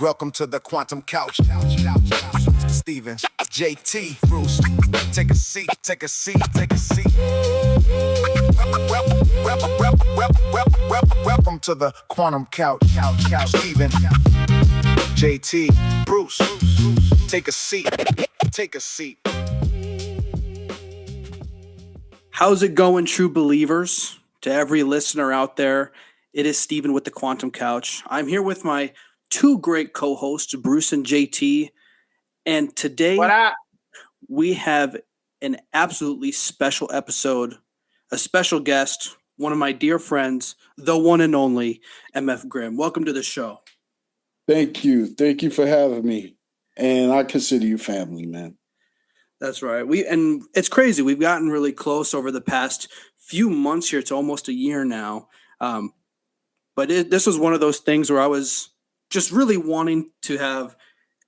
Welcome to the Quantum Couch. Steven, JT, Bruce, take a seat, take a seat, take a seat. Welcome to the Quantum Couch. Steven, JT, Bruce, take a seat, take a seat. How's it going, true believers? To every listener out there, it is Steven with the Quantum Couch. I'm here with my two great co-hosts, Bruce and JT, and today we have an absolutely special episode, a special guest, one of my dear friends, the one and only MF Grimm. Welcome to the show. Thank you. Thank you for having me. And I consider you family, man. That's right. And it's crazy. We've gotten really close over the past few months here. It's almost a year now. But this was one of those things where I was just really wanting to have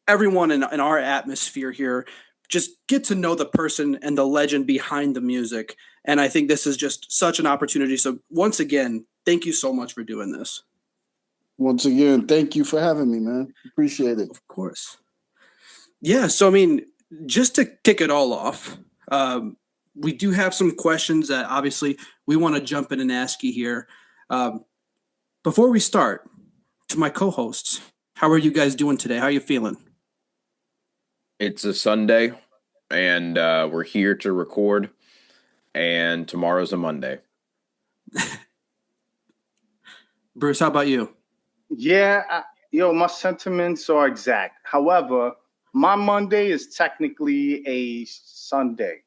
everyone in our atmosphere here just get to know the person and the legend behind the music. And I think this is just such an opportunity. So once again, thank you so much for doing this. Once again, thank you for having me, man. Appreciate it. Of course. Yeah. So, I mean, just to kick it all off, we do have some questions that obviously we want to jump in and ask you here. Before we start, to my co-hosts, how are you guys doing today? How are you feeling? It's a Sunday, and we're here to record, and tomorrow's a Monday. Bruce, how about you? Yeah, my sentiments are exact. However, my Monday is technically a Sunday.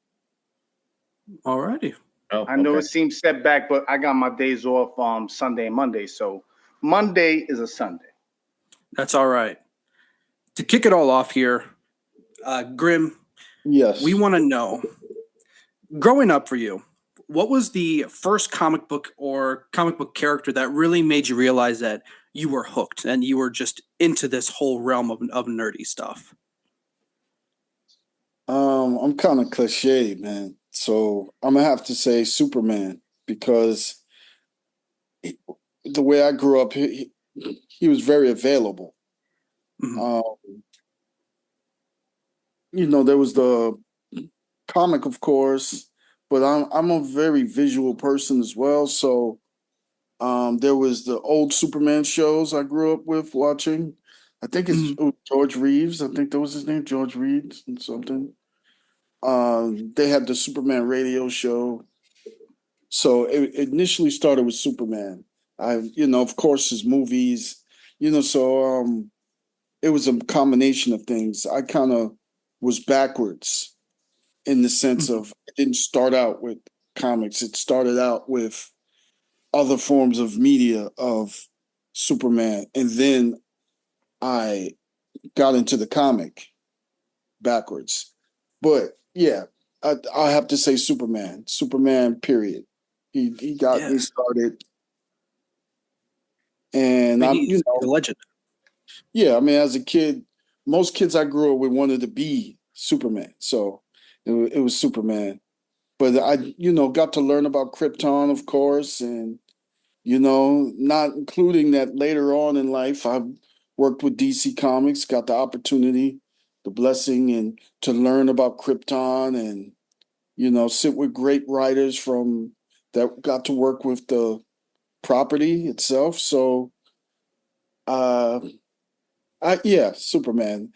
Alrighty. Oh, I know okay. it seems setback, but I got my days off Sunday and Monday, so Monday is a Sunday. That's all right. To kick it all off here, Grimm, Yes. we want to know, growing up for you, what was the first comic book or comic book character that really made you realize that you were hooked and you were just into this whole realm of nerdy stuff? I'm kind of cliche, man. So I'm gonna have to say Superman because the way I grew up, he was very available. Mm-hmm. There was the comic, of course, but I'm a very visual person as well. So there was the old Superman shows I grew up with watching. I think it was George Reeves. I think that was his name, George Reeves and something. They had the Superman radio show. So it initially started with Superman. Of course, his movies, so it was a combination of things. I kind of was backwards in the sense of it didn't start out with comics. It started out with other forms of media of Superman. And then I got into the comic backwards. But yeah, I have to say Superman. Superman, period. He got me started. And He's a legend. Yeah, I mean, as a kid, most kids I grew up with wanted to be Superman. So it was Superman. But I, got to learn about Krypton, of course, and, not including that later on in life, I worked with DC Comics, got the opportunity, the blessing, and to learn about Krypton and, sit with great writers from that got to work with the property itself. So, Superman.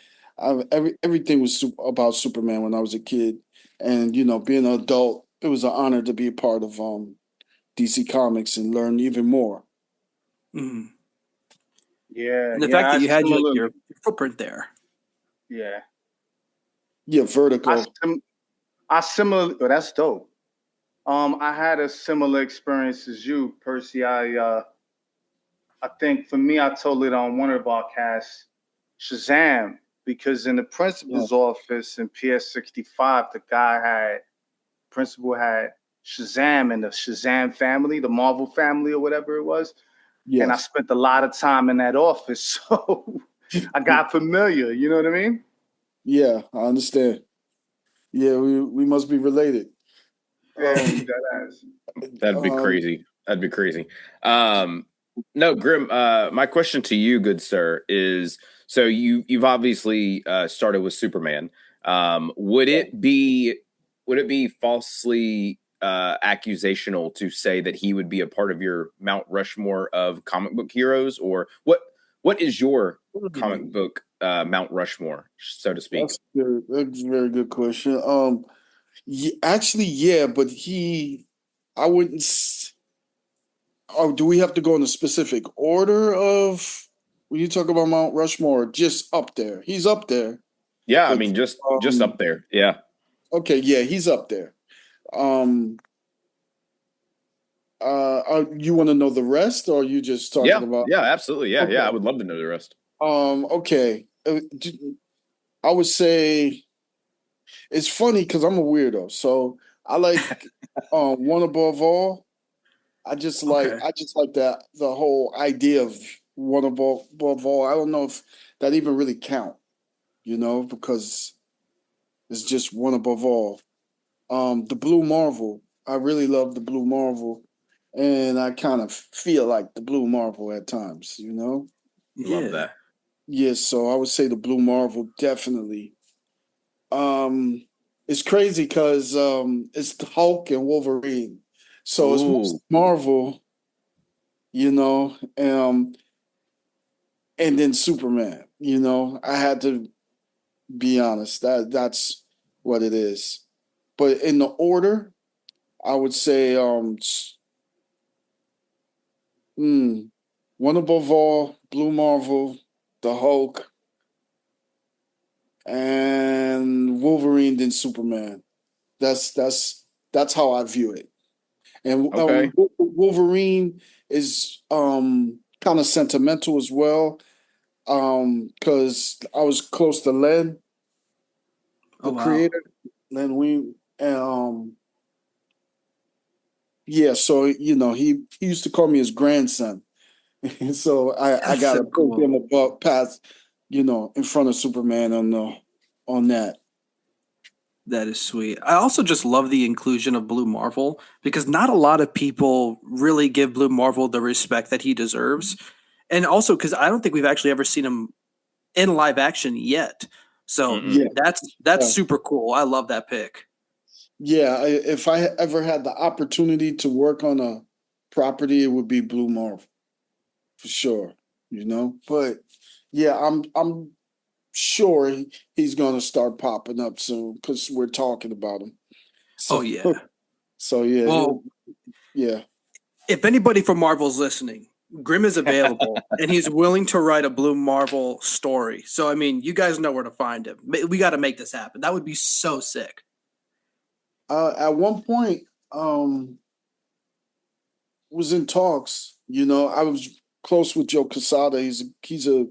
Everything was about Superman when I was a kid, and being an adult, it was an honor to be a part of DC Comics and learn even more. Mm-hmm. Yeah, and the fact that you had your footprint there. Yeah. Yeah, Vertical. That's dope. I had a similar experience as you, Percy. I think for me, I told it on one of our casts, Shazam, because in the principal's office in PS65, the principal had Shazam and the Shazam family, the Marvel family or whatever it was. Yes. And I spent a lot of time in that office, so I got familiar. You know what I mean? Yeah, I understand. Yeah, we must be related. That'd be crazy. That'd be crazy. No, Grim. My question to you, good sir, is so you've obviously started with Superman. Would it be falsely accusational to say that he would be a part of your Mount Rushmore of comic book heroes, or what is your comic book Mount Rushmore, so to speak? That's good. That's a very good question. Actually, yeah, but I wouldn't. Oh, do we have to go in a specific order of when you talk about Mount Rushmore? Just up there. He's up there, Yeah, I but mean just up there. Yeah, okay, yeah, he's up there. Um, you want to know the rest, or are you just talking yeah, about? yeah, absolutely. Yeah, yeah. I Okay. would love to know the rest. Okay. I would say it's funny because I'm a weirdo, so I like one above all. Okay. I just like that the whole idea of one above all. I don't know if that even really count, because it's just one above all. The Blue Marvel, I really love the Blue Marvel, and I kind of feel like the Blue Marvel at times. Love Yeah. that. Yes, so I would say the Blue Marvel definitely. Um, it's crazy because it's the Hulk and Wolverine, so it's Ooh, most Marvel, you know, and then Superman. I had to be honest. That's what it is. But in the order, I would say hmm, one above all, Blue Marvel, the Hulk, and Wolverine, then Superman. That's how I view it. And okay. Wolverine is kind of sentimental as well. Because I was close to Len, Oh, the wow. creator, Len Wein, and yeah. So he used to call me his grandson, and so I That's got so to put cool. him above past, in front of Superman on that. That is sweet. I also just love the inclusion of Blue Marvel because not a lot of people really give Blue Marvel the respect that he deserves. And also because I don't think we've actually ever seen him in live action yet. So Mm-mm. Yeah, that's yeah, super cool. I love that pick. yeah. If I ever had the opportunity to work on a property, it would be Blue Marvel for sure. But yeah, I'm sure he's going to start popping up soon because we're talking about him. Oh So, yeah. so yeah, Well, yeah. if anybody from Marvel's listening, Grimm is available and he's willing to write a Blue Marvel story. So I mean, you guys know where to find him. We got to make this happen. That would be so sick. At one point, was in talks. I was close with Joe Quesada. He's a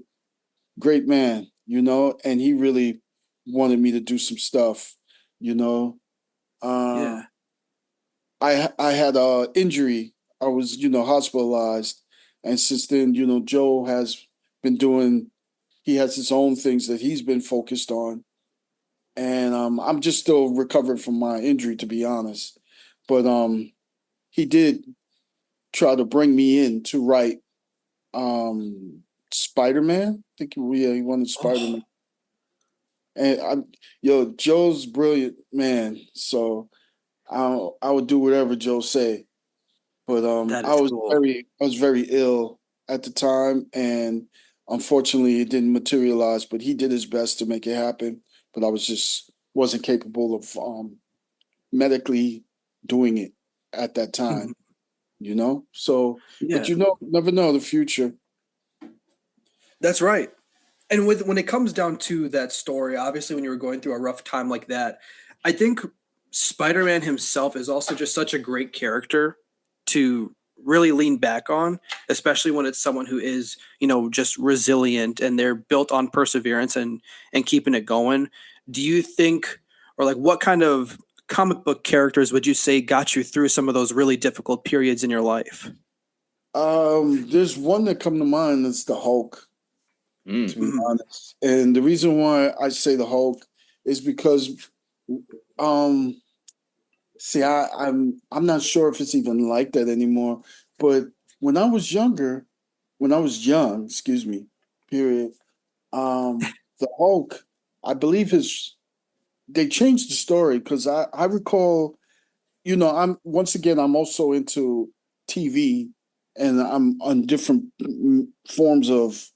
great man. And he really wanted me to do some stuff. You know, uh, Yeah. I had a injury. I was hospitalized, and since then, Joe has been doing. He has his own things that he's been focused on, and I'm just still recovering from my injury, to be honest. But he did try to bring me in to write Spider-Man. I think he wanted Oh, Spider-Man, and Joe's brilliant man. So I would do whatever Joe say. But that is cool. I was very ill at the time, and unfortunately, it didn't materialize. But he did his best to make it happen. But I wasn't capable of medically doing it at that time. So, but Yeah, never know the future. that's right. And when it comes down to that story, obviously when you were going through a rough time like that, I think Spider-Man himself is also just such a great character to really lean back on, especially when it's someone who is, just resilient and they're built on perseverance and keeping it going. Do you think or like what kind of comic book characters would you say got you through some of those really difficult periods in your life? There's one that come to mind. That's the Hulk, to Mm. be Mhm. honest. And the reason why I say the Hulk is because, um, see, I'm not sure if it's even like that anymore. But when I was younger, when I was young, excuse me, period, the Hulk, I believe they changed the story because I recall, I'm once again, I'm also into TV and I'm on different forms of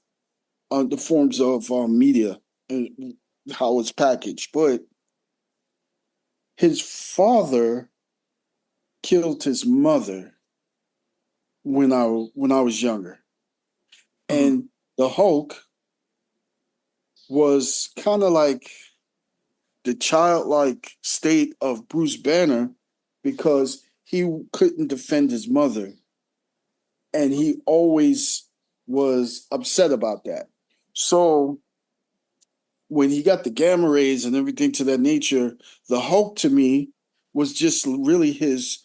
the forms of media and how it's packaged. But his father killed his mother when I was younger, Mhm. and the Hulk was kind of like the childlike state of Bruce Banner because he couldn't defend his mother, and he always was upset about that. So when he got the gamma rays and everything to that nature, the Hulk to me was just really his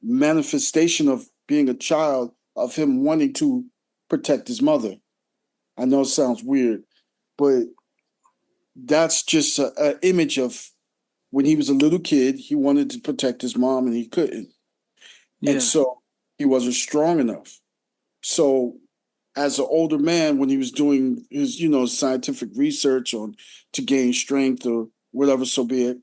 manifestation of being a child, of him wanting to protect his mother. I know it sounds weird, but that's just a image of when he was a little kid, he wanted to protect his mom and he couldn't. And Yeah. so he wasn't strong enough. So as an older man, when he was doing his, scientific research on to gain strength or whatever, so be it,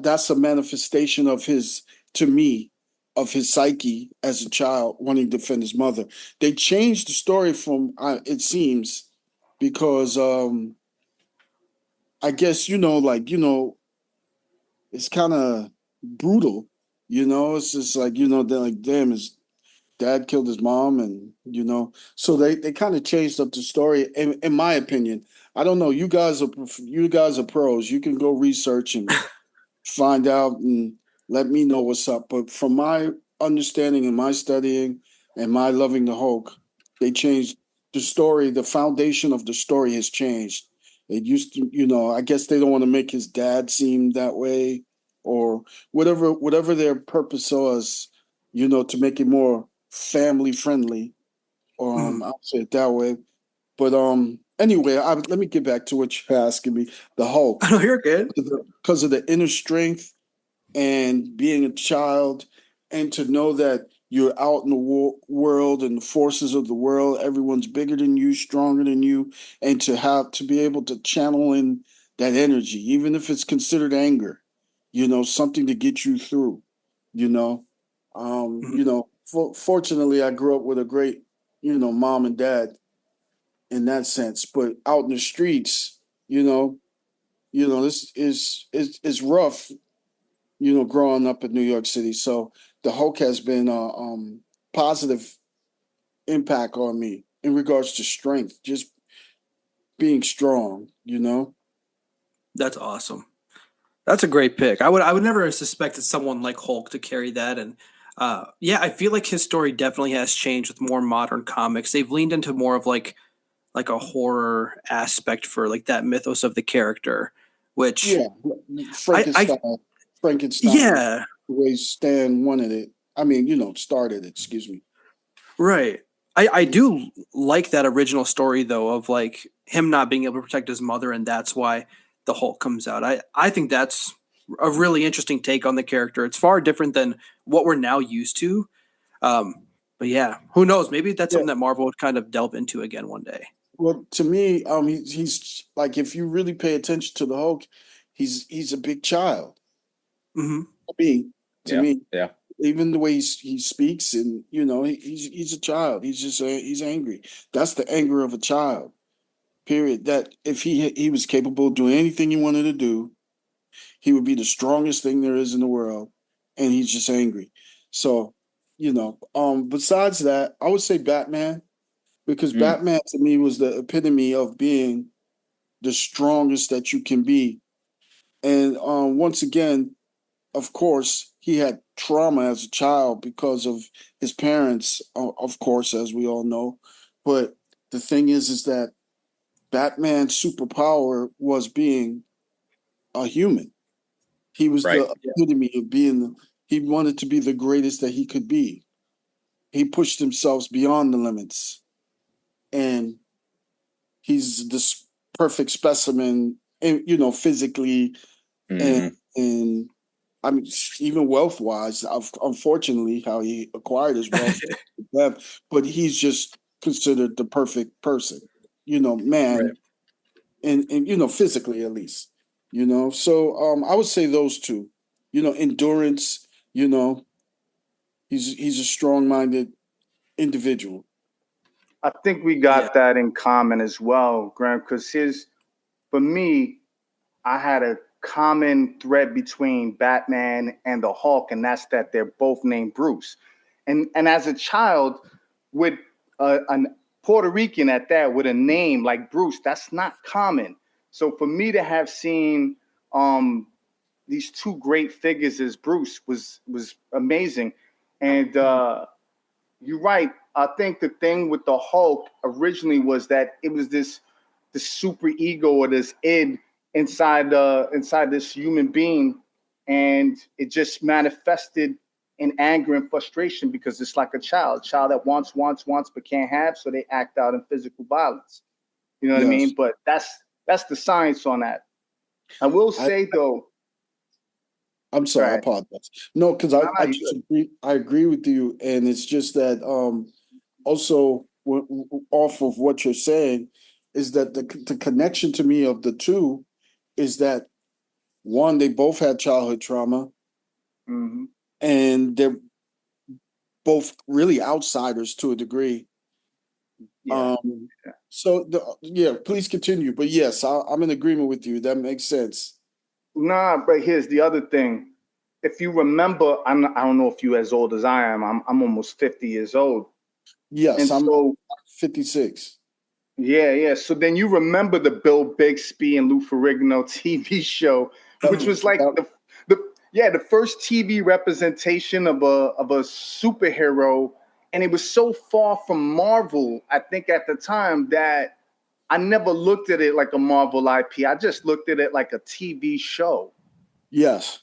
that's a manifestation of his, to me, of his psyche as a child wanting to defend his mother. They changed the story from it seems because I guess it's kind of brutal. It's just like they're like, damn, his dad killed his mom, and so they kind of changed up the story. In my opinion, I don't know. You guys are pros. You can go research and find out and let me know what's up. But from my understanding and my studying and my loving the Hulk, they changed the story. The foundation of the story has changed. It used to, I guess they don't want to make his dad seem that way or whatever their purpose was, to make it more family friendly. Mhm. I'll say it that way. But anyway, let me get back to what you're asking me. The Hulk, I know you're good. because of the inner strength and being a child and to know that you're out in the world and the forces of the world, everyone's bigger than you, stronger than you, and to be able to channel in that energy, even if it's considered anger, something to get you through, you know. Mhm. Fortunately I grew up with a great, mom and dad in that sense, but out in the streets, this is rough, growing up in New York City. So the Hulk has been a positive impact on me in regards to strength, just being strong. That's awesome. That's a great pick. I would never have suspected someone like Hulk to carry that. And yeah, I feel like his story definitely has changed with more modern comics. They've leaned into more of like a horror aspect for like that mythos of the character, which Yeah, I Frankenstein, yeah, the way Stan wanted it. I mean, started it. Excuse me. right. I do like that original story though of like him not being able to protect his mother and that's why the Hulk comes out. I think that's a really interesting take on the character. It's far different than what we're now used to. Um, but yeah, who knows? Maybe that's Yeah. something that Marvel would kind of delve into again one day. Well, to me, he's like, if you really pay attention to the Hulk, he's a big child. Hmm. To me, to Yeah, me, yeah. even the way he speaks, and he's a child. He's angry. That's the anger of a child. Period. That if he was capable of doing anything he wanted to do, he would be the strongest thing there is in the world, and he's just angry. So, besides that, I would say Batman because Mm, Batman to me was the epitome of being the strongest that you can be. And once again, of course, he had trauma as a child because of his parents, of course, as we all know. But the thing is that Batman's superpower was being a human. He was right. the Yeah. epitome of being. He wanted to be the greatest that he could be. He pushed himself beyond the limits, and he's this perfect specimen, and physically and Hmm. and I mean, even wealth wise, unfortunately, how he acquired his wealth, but he's just considered the perfect person, Right. man, and physically at least, So I would say those two, endurance. He's a strong minded individual. I think we Yeah. got that in common as well, Graham, because for me, I had a common thread between Batman and the Hulk, and that's that they're both named Bruce. And as a child, with a Puerto Rican at that, with a name like Bruce, that's not common. So for me to have seen these two great figures as Bruce was amazing. And you're right. I think the thing with the Hulk originally was that it was this super ego or this id inside this human being, and it just manifested in anger and frustration because it's like a child that wants but can't have, so they act out in physical violence. You know what I Yes, mean? But that's the science on that. I will I, say though, I'm sorry, I right? apologize. No, because No, no, I you just good. agree. I agree with you, and it's just that also off of what you're saying is that the connection to me of the two is that one, they both had childhood trauma, Mm-hmm. and they're both really outsiders to a degree. Yeah. Um, so yeah, please continue. But yes, I'm in agreement with you. That makes sense. Nah, but here's the other thing. If you remember, I don't know if you as old as I am. I'm almost 50 years old, Yes, and I'm so 56. yeah. So then you remember the Bill Bixby and Lou Ferrigno TV show, which was like Yep. the first TV representation of a superhero, and it was so far from Marvel. I think at the time that I never looked at it like a Marvel IP. I just looked at it like a TV show. Yes,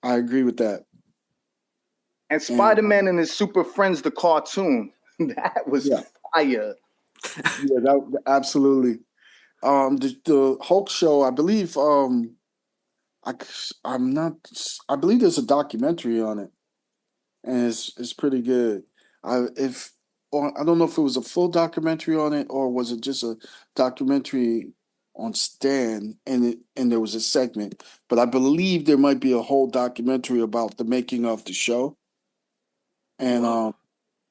I agree with that. And And Spider-Man and his Super Friends, the cartoon, that was yeah, fire. yeah, that absolutely. The Hulk show, I believe. I I'm not. I believe there's a documentary on it, and it's pretty good. If or I don't know if it was a full documentary on it or was it just a documentary on Stan, and there was a segment, but I believe there might be a whole documentary about the making of the show, and Wow.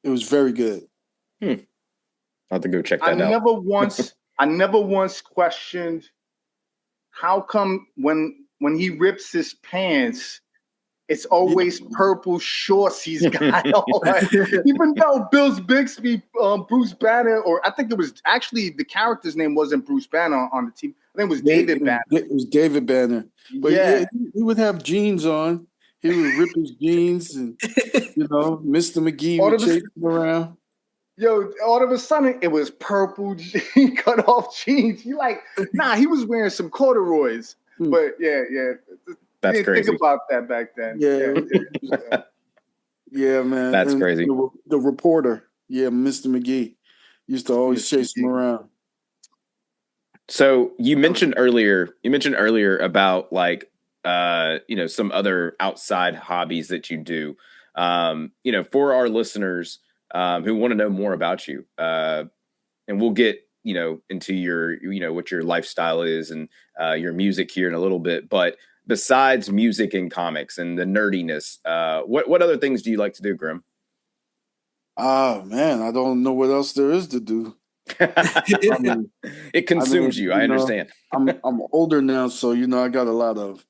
it was very good. Hmm. I'll have to go check I that out. never once, I never once questioned how come when he rips his pants, it's Yeah, always purple shorts he's got on. Even though Bill's Bixby, Bruce Banner, or I think it was actually the character's name wasn't Bruce Banner on the team. I think it was David Banner. It was David Banner, but yeah, Yeah. he would have jeans on. He would rip his jeans, and Mr. McGee All would of chase a, him around. all of a sudden it was purple cut off jeans. You like, nah, he was wearing some corduroys. Hmm. But yeah. You That's didn't think crazy. about that back then. Yeah, Yeah. yeah, man. That's And crazy. the reporter, yeah, Mr. McGee, used to always Mr. chase him McGee. around. So you mentioned earlier about like some other outside hobbies that you do. For our listeners who want to know more about you, and we'll get into your what your lifestyle is and your music here in a little bit. But besides music and comics and the nerdiness, what other things do you like to do, Grim? Oh man, I don't know what else there is to do. I mean, It consumes you. I understand. I'm older now, so I got a lot of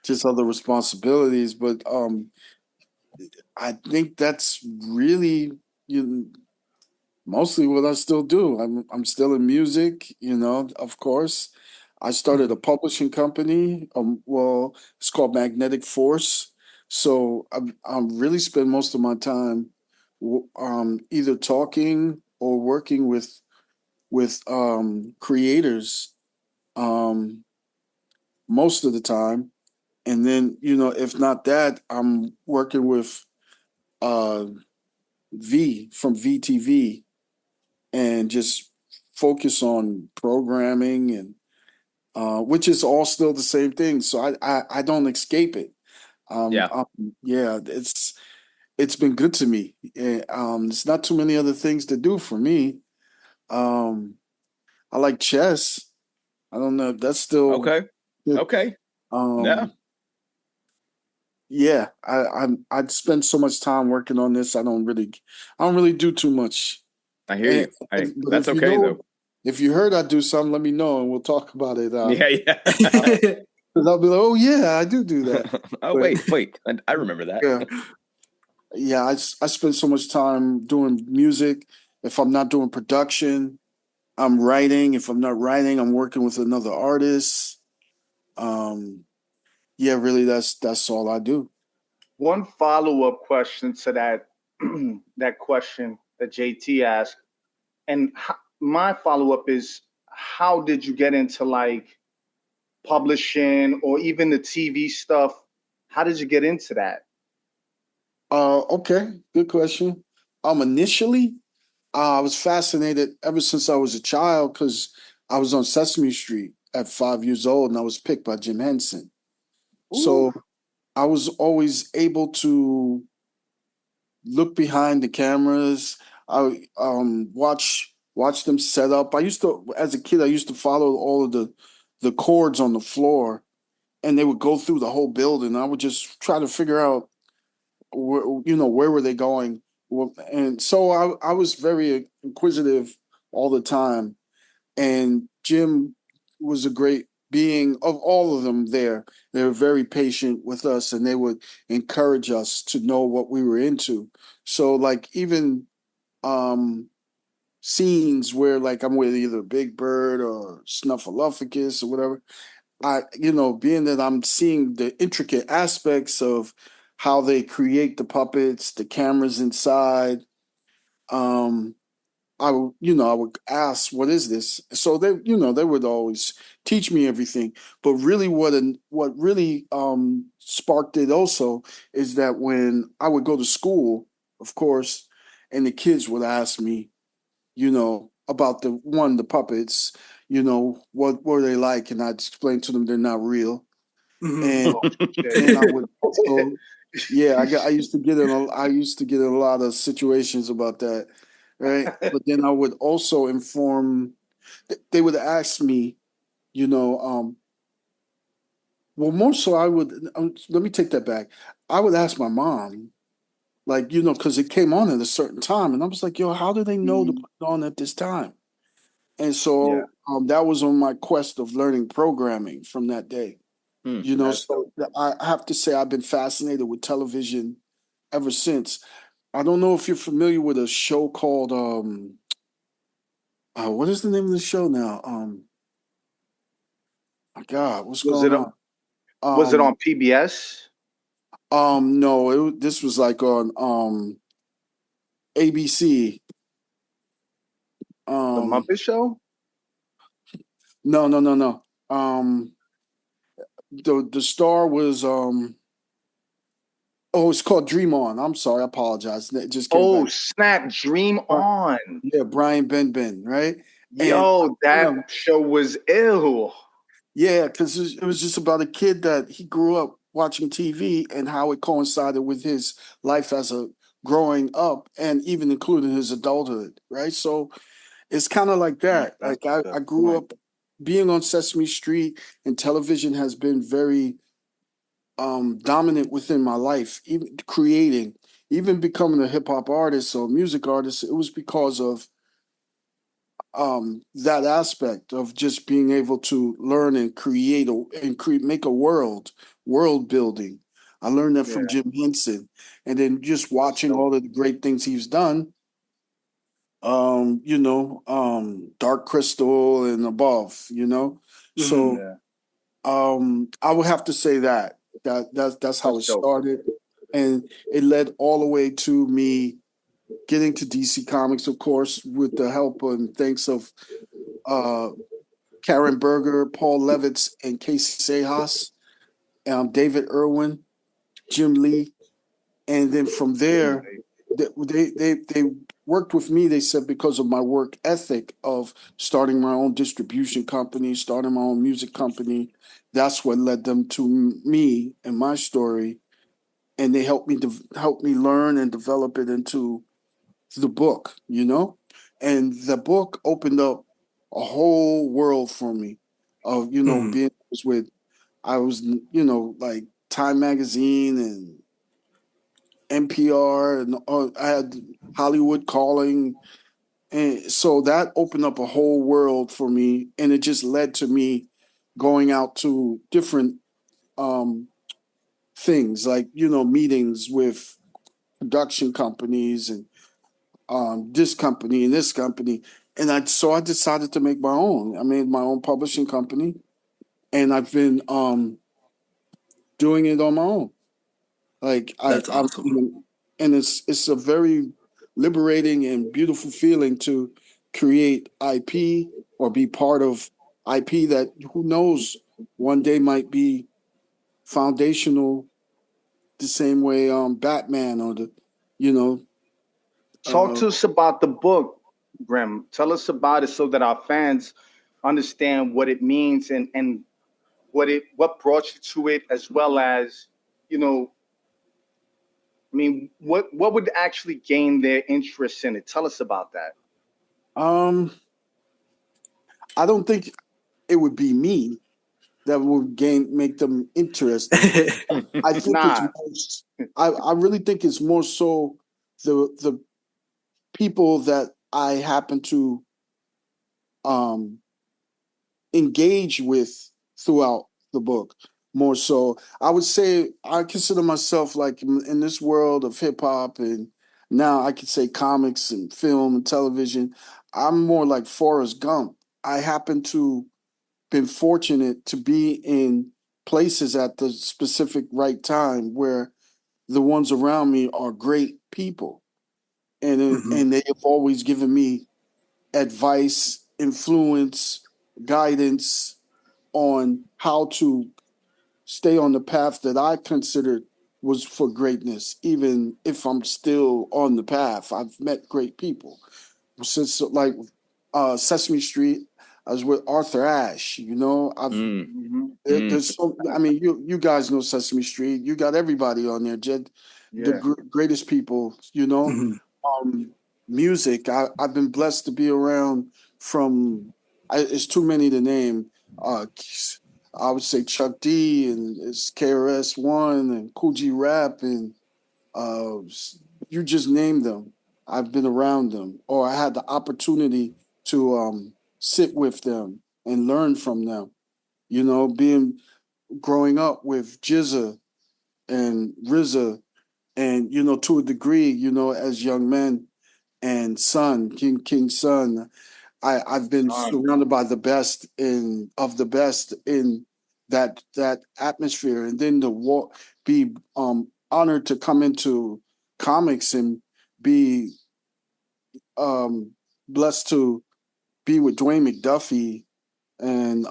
just other responsibilities. But I think that's really mostly what I still do. I'm still in music, of course. I started a publishing company. Well, it's called Magnetic Force. So I really spend most of my time either talking or working with creators um, most of the time. And then, if not that, I'm working with uh, V from VTV and just focus on programming and which is all still the same thing. So I don't escape it. Yeah. Yeah, it's been good to me. It's not too many other things to do for me. Um, I like chess. I don't know if that's still Okay. Okay. No. um yeah, I'd spend so much time working on this. I don't really do too much. I hear And, you. but That's if you okay know, though. if you heard I do something, let me know and we'll talk about it. Yeah. Yeah. 'Cause I'll be like, oh yeah, I do that. Oh, But wait. I remember that. yeah, yeah, I spend so much time doing music. If I'm not doing production, I'm writing. If I'm not writing, I'm working with another artist. Um, yeah, really, that's all I do. One follow-up question to that that question that JT asked, and my follow-up is, how did you get into like publishing or even the TV stuff? How did you get into that? Okay, good question. Initially, I was fascinated ever since I was a child because I was on Sesame Street at 5 years old, and I was picked by Jim Henson. Ooh, So I was always able to look behind the cameras. I watch them set up. I used to, as a kid, I used to follow all of the cords on the floor, and they would go through the whole building. I would just try to figure out where were they going. Well, and so I was very inquisitive all the time. And Jim was a great being of all of them there. They were very patient with us and they would encourage us to know what we were into. So like even um scenes where like I'm with either Big Bird or Snuffleupagus or whatever, being that I'm seeing the intricate aspects of how they create the puppets, the cameras inside, um, I would ask, "What is this?" So they would always teach me everything. But really, what really sparked it also is that when I would go to school, of course, and the kids would ask me, about the puppets, what were they like, and I'd explain to them they're not real. And oh shit. then I would also, yeah, I used to get in a lot of situations about that, right? But then I would also inform. They would ask me, you know, well, more so I would. Let me take that back. I would ask my mom, like, because it came on at a certain time, and I was like, yo, how do they know to Mm, put it on at this time? And yeah, so that was on my quest of learning programming from that day. that's So dope. I have to say I've been fascinated with television ever since. I don't know if you're familiar with a show called what is the name of the show now? My God, what's Was going it on? was it on PBS? No, this was like on ABC. The Um, Muppet Show? no, no, no, no. The star was oh, it's called Dream On. I'm sorry, I apologize. It just came Oh, back. snap! Dream On. Yeah, Brian Ben, right? And Yo, kind that of show was ill. yeah, because it was just about a kid that he grew up watching TV and how it coincided with his life as a growing up and even including his adulthood, right? So it's kind of like that. That's Like a I good grew point. up being on Sesame Street and television has been very dominant within my life, even creating, even becoming a hip hop artist or music artist. It was because of that aspect of just being able to learn and make a world building. I learned that Yeah, from Jim Henson, and then just that's watching dope. all of the great things he's done. Dark Crystal and above. Mhm. So Yeah, I would have to say that's how that's it dope. started, and it led all the way to me getting to DC Comics, of course, with the help and thanks of uh, Karen Berger, Paul Levitz, and Casey Sejas, David Irwin, Jim Lee, and then from there, they worked with me. They said because of my work ethic of starting my own distribution company, starting my own music company, that's what led them to me and my story. and they helped me learn and develop it into the book, you know? And the book opened up a whole world for me of, you know, being with, I was, you know, like Time Magazine and NPR, and I had Hollywood Calling. And so that opened up a whole world for me. And it just led to me going out to different um, things, like, you know, meetings with production companies and this company and this company. And I decided to make my own. I made my own publishing company, and I've been doing it on my own. Like That's awesome. and it's a very liberating and beautiful feeling to create IP or be part of IP that who knows one day might be foundational the same way Batman or the you know Talk uh to us about the book, Grimm. Tell us about it so that our fans understand what it means and what brought you to it, as well as, you know, I mean, what would actually gain their interest in it? Tell us about that. um I don't think it would be me that would make them interested. I think it's Nah, most I really think it's more so the people that I happen to um engage with throughout the book more so. I would say I consider myself like in this world of hip hop, and now I could say comics and film and television. I'm more like Forrest Gump. I happen to been fortunate to be in places at the specific right time where the ones around me are great people, and they have always given me advice, influence, guidance on how to stay on the path that I considered was for greatness, even if I'm still on the path. I've met great people since like Sesame Street. I was with Arthur Ashe. You know, Mm, hmm mm. there's so. I mean, you guys know Sesame Street. You got everybody on there. Jed, the yeah. greatest people. You know, Mhm. um, music. I've been blessed to be around from. It's too many to name. Uh, I would say Chuck D and it's KRS One and Cool G Rap and uh, you just named them. I've been around them, or I had the opportunity to sit with them and learn from them. You know, being growing up with Jizza and RZA, and you know, to a degree, you know, as young men and Son, King Son, I've been Son. surrounded by the best in of the best in that atmosphere, and then to be honored to come into comics and be um, blessed to be with Dwayne McDuffie and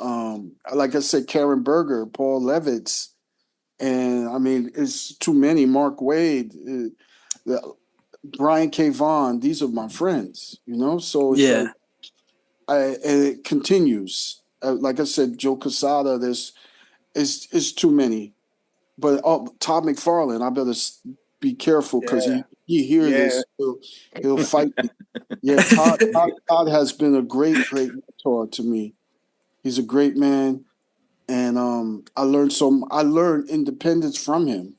like I said, Karen Berger, Paul Levitz, and I mean it's too many. Mark Wade, Brian K. Vaughan. These are my friends, you know. So it's like Yeah. and it continues. Like I said, Joe Quesada. There's it's too many. But Todd McFarlane, I better be careful because Yeah, he hear yeah. this, he'll fight me. Yeah, Todd has been a great mentor to me. He's a great man, and I learned independence from him.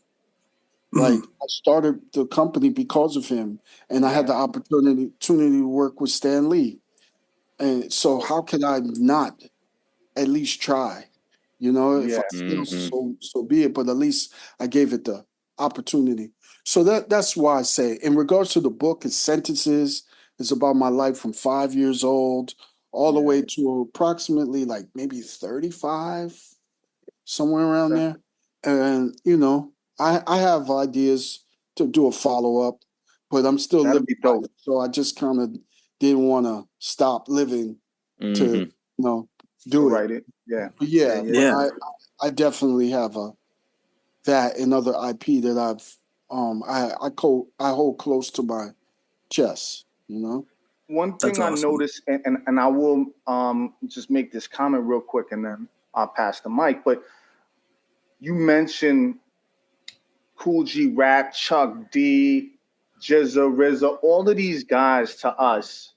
Mhm. Like I started the company because of him, and I had Yeah. the opportunity to work with Stan Lee. And so how can I not at least try? You know, if I Yeah. fail, Hmm. so be it. But at least I gave it the opportunity. So that's why I say, in regards to the book, it's sentences. It's about my life from 5 years old all the Yeah. way to approximately like maybe 35, somewhere around Okay. there. And you know, I have ideas to do a follow up, but I'm still That'll living be life, dope. so I just kind of didn't want to stop living to Hmm. To do it. write it. Yeah. But Yeah. yeah, Yeah. but Yeah. I definitely have a that and other IP that I hold close to my chest. You know. One That's thing I awesome. noticed, and I will just make this comment real quick, and then I'll pass the mic. But you mentioned Cool G Rap, Chuck D, Jizza, RZA, all of these guys to us,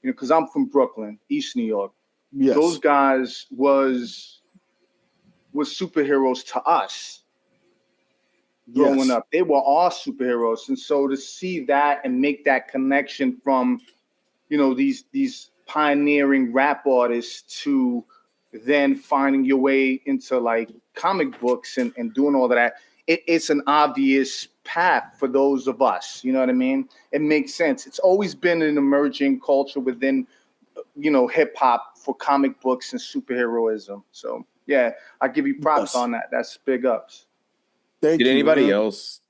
because I'm from Brooklyn, East New York. Yes. Those guys was superheroes to us growing Yes. up. They were our superheroes, and so to see that and make that connection from these pioneering rap artists to then finding your way into like comic books and doing all of that, it's an obvious path for those of us. You know what I mean? It makes sense. It's always been an emerging culture within hip hop for comic books and superheroism. So yeah, I give you props Yes. on that. That's big ups. Thank Did you. anybody else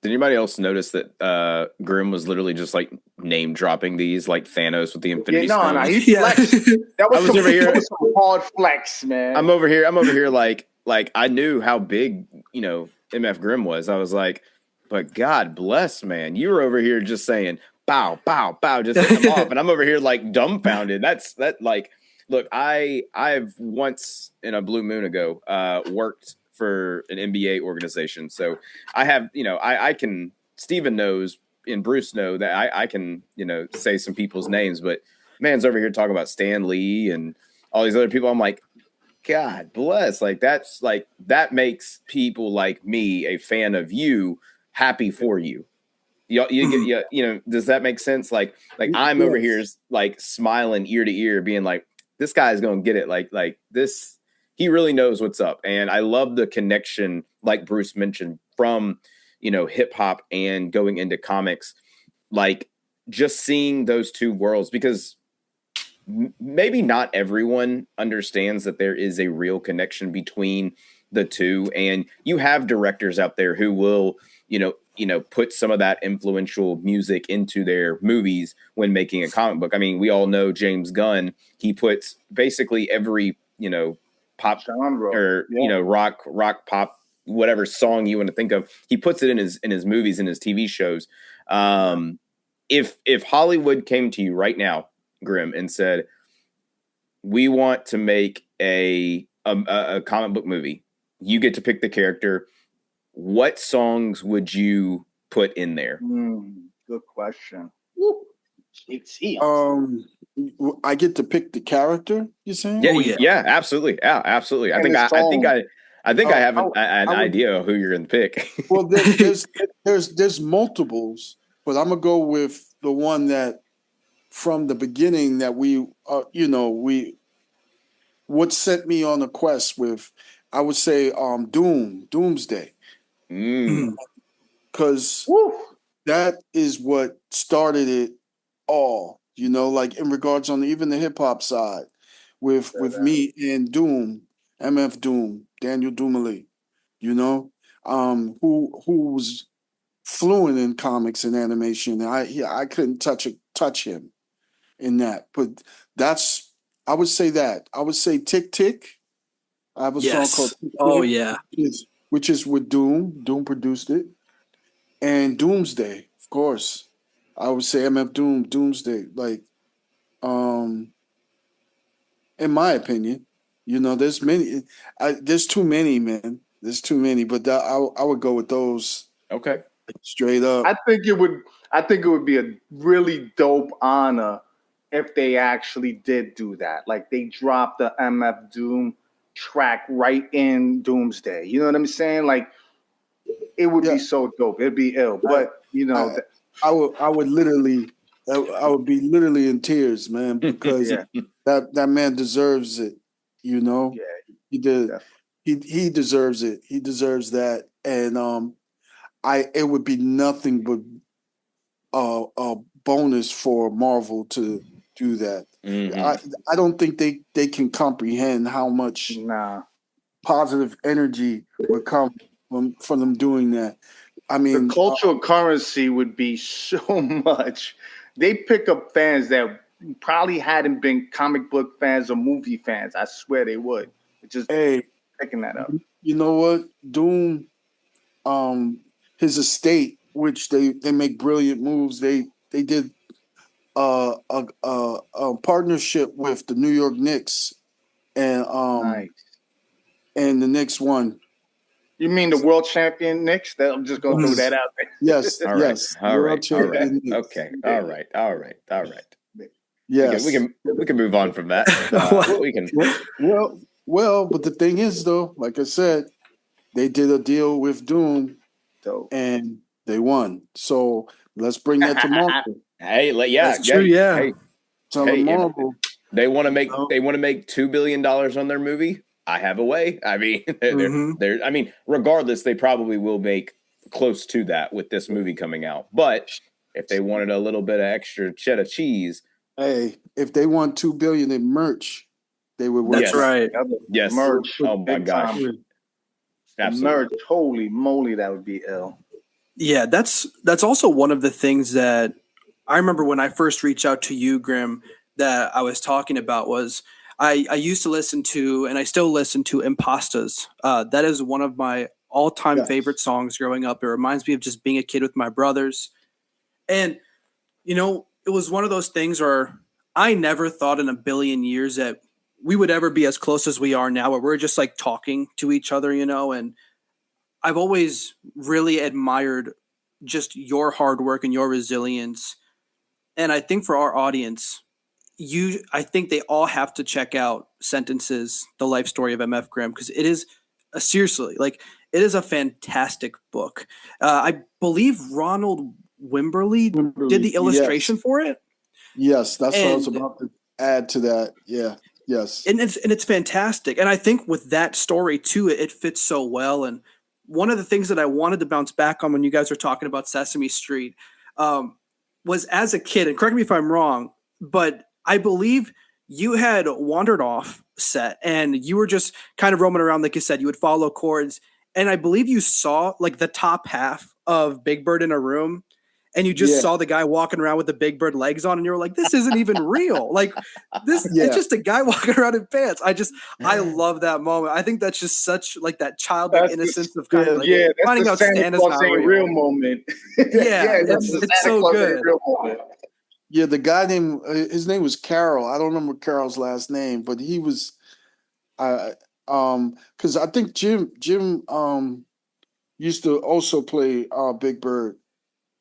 notice that Grimm was literally just like name dropping these like Thanos with the Infinity Stones? No, he Yeah. flexed. That was, I was over here. that was some hard flex, man. I'm over here like I knew how big, MF Grimm was. I was like, but God bless, man. You were over here just saying bow, bow, bow, just hitting them off. And I'm over here like dumbfounded. Look, I've once in a blue moon ago worked for an NBA organization. So I have, I can, Steven knows and Bruce know that I can, say some people's names, but man's over here talking about Stan Lee and all these other people. I'm like, God bless. That makes people like me, a fan of you, happy for you. Does that make sense? Like I'm over here like smiling ear to ear, being like, this guy's gonna get it. Like this, he really knows what's up. And I love the connection, like Bruce mentioned, from hip hop and going into comics, like just seeing those two worlds, because maybe not everyone understands that there is a real connection between the two. And you have directors out there who will, put some of that influential music into their movies when making a comic book. I mean, we all know James Gunn. He puts basically every, pop genre or, rock, pop, whatever song you want to think of. He puts it in his movies, in his TV shows. If Hollywood came to you right now, Grimm, and said, we want to make a comic book movie, you get to pick the character, what songs would you put in there? Good question. I get to pick the character, you're saying? Yeah, yeah, absolutely. Yeah, absolutely. I think I have an idea of who you're going to pick. Well, there's multiples, but I'm gonna go with the one that from the beginning that what set me on a quest with, I would say Doomsday. Because that is what started it all, like in regards on even the hip hop side with me and MFDOOM, Daniel Dumali, who was fluent in comics and animation. I couldn't touch him in that, but I would say that. I would say Tick Tick. I have a song called Tick Oh Tick, yeah. which is with Doom. Doom produced it. And Doomsday, of course. I would say MF Doomsday. Like, in my opinion, there's many. There's too many, man. There's too many, but I would go with those. Okay. Straight up. I think it would be a really dope honor if they actually did do that. Like they dropped the MF Doom track right in Doomsday. You know what I'm saying? Like it would be so dope. It'd be ill. But I would literally I would be literally in tears, man, because that man deserves it. Yeah, he did. He deserves it. He deserves that. And it would be nothing but a bonus for Marvel to do that. I don't think they can comprehend how much positive energy would come from them doing that. I mean, the cultural currency would be so much. They pick up fans that probably hadn't been comic book fans or movie fans. I swear they would. Just picking that up. You know what? Doom, his estate, which they make brilliant moves. They did a partnership with the New York Knicks, and Nice. and the Knicks won. You mean the world champion Knicks? That I'm just gonna throw that out there. Yes, All right. yes. All World right. All right. champion Knicks. Okay. All right. All right. All right. Yes. We can move on from that. We can. Well, but the thing is, though, like I said, they did a deal with Doom Dope. and they won. So let's bring that to Marvel. Hey, yeah, That's true, yeah. Hey, Tell hey, Marvel. they want to make No. $2 billion on their movie. I have a way. I mean, I mean, regardless, they probably will make close to that with this movie coming out. But if they wanted a little bit of extra cheddar cheese, Hey, if they want $2 billion in merch, they would work. That's right. Yes. Merch. Oh my Big gosh. time. Absolutely. Merch. Holy moly, that would be ill. Yeah, that's also one of the things that I remember when I first reached out to you, Grimm, that I was talking about was I used to listen to, and I still listen to, Impostas. That is one of my all-time favorite songs growing up. It reminds me of just being a kid with my brothers. And, you know, it was one of those things where I never thought in a billion years that we would ever be as close as we are now, where we're just like talking to each other, you know, and I've always really admired just your hard work and your resilience. And I think for our audience, I think they all have to check out Sentences, The Life Story of MF Grimm, because it is seriously, like, it is a fantastic book. I believe Ronald Wimberly did the illustration for it. Yes, that's what I was about to add to that. Yeah, yes. And it's fantastic. And I think with that story too, it fits so well. And one of the things that I wanted to bounce back on when you guys were talking about Sesame Street was, as a kid, and correct me if I'm wrong, but I believe you had wandered off set and you were just kind of roaming around, like you said, you would follow chords. And I believe you saw like the top half of Big Bird in a room, and you just saw the guy walking around with the Big Bird legs on, and you were like, this isn't even real. Like, this it's just a guy walking around in pants. I love that moment. I think that's just such like that childlike innocence of kind of like finding out Santa's not real moment. It's so good. Yeah, the guy named his name was Carol. I don't remember Carol's last name, but he was because I think Jim used to also play Big Bird,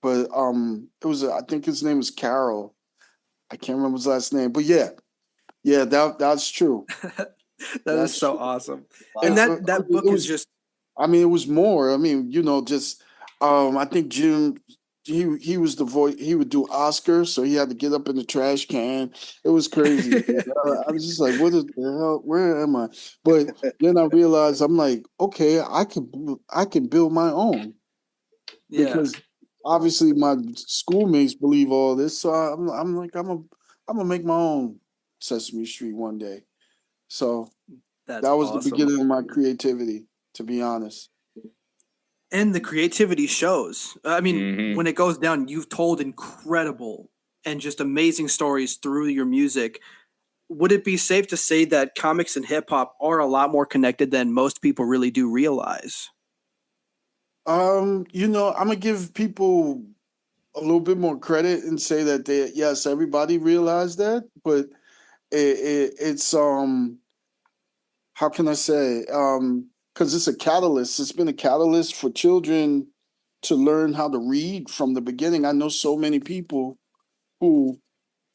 but it was I think his name was Carol. I can't remember his last name, but yeah, that's true. That's so awesome. Wow. And that book is just. I mean, it was more. I mean, you know, just I think Jim. He was the voice. He would do Oscar, so he had to get up in the trash can. It was crazy. I was just like, "What the hell? Where am I?" But then I realized I'm like, "Okay, I can build my own." Because obviously my schoolmates believe all this, so I'm like, I'm gonna make my own Sesame Street one day. So that was awesome. The beginning of my creativity, to be honest. And the creativity shows. I mean, when it goes down, you've told incredible and just amazing stories through your music. Would it be safe to say that comics and hip hop are a lot more connected than most people really do realize? You know, I'm gonna give people a little bit more credit and say that yes, everybody realized that, but it's how can I say? Because it's a catalyst. It's been a catalyst for children to learn how to read from the beginning. I know so many people who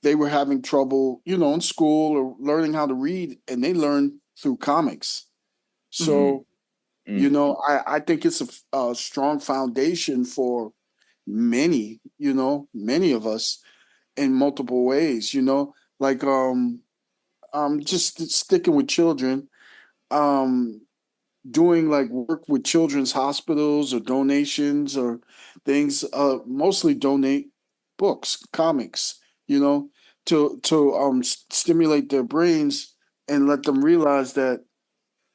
they were having trouble, you know, in school or learning how to read, and they learned through comics. So, you know, I think it's a strong foundation for many, you know, many of us in multiple ways, you know, like just sticking with children. Doing like work with children's hospitals or donations or things, mostly donate books, comics, you know, to stimulate their brains and let them realize that,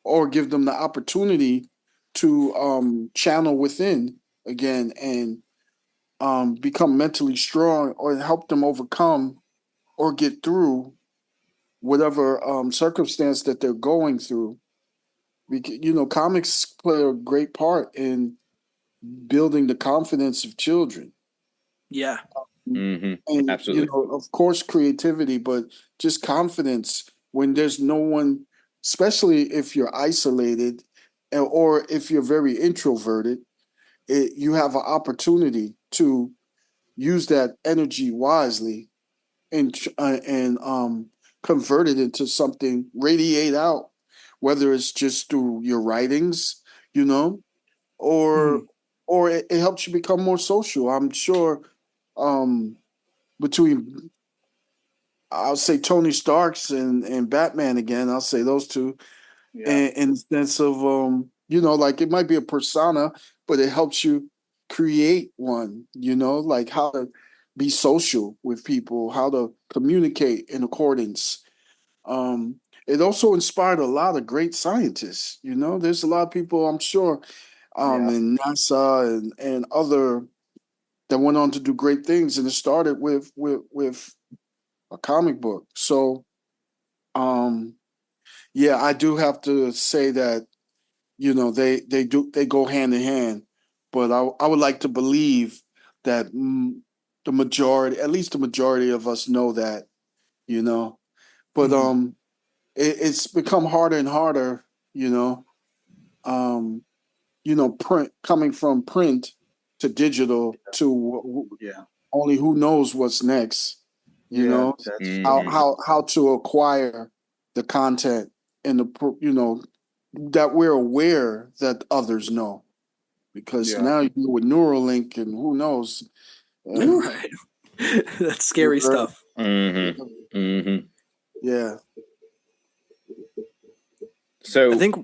or give them the opportunity to channel within again and become mentally strong, or help them overcome or get through whatever circumstance that they're going through. You know, comics play a great part in building the confidence of children. Yeah. And, absolutely. you know, of course, creativity, but just confidence when there's no one, especially if you're isolated or if you're very introverted, you have an opportunity to use that energy wisely and convert it into something, radiate out, whether it's just through your writings, you know, or Mhm. it helps you become more social. I'm sure um, between I'll say Tony Starks and Batman again. I'll say those two, Yeah. in the sense of you know, like it might be a persona, but it helps you create one. You know, like how to be social with people, how to communicate in accordance. Um, it also inspired a lot of great scientists. You know, there's a lot of people I'm sure Yeah. in NASA and other that went on to do great things, and it started with a comic book. So um, yeah, I do have to say that you know they go hand in hand, but I would like to believe that the majority, at least the majority of us, know that, you know. But Mhm. it's become harder and harder, you know. Um, you know, print coming from print to digital to Yeah. only who knows what's next, you Yeah. know, That's true. Hmm. how to acquire the content and you know that we're aware that others know, because Yeah. now you deal with Neuralink and who knows. Uh, Right. That's scary stuff. Hmm. Hmm. yeah. I So, think.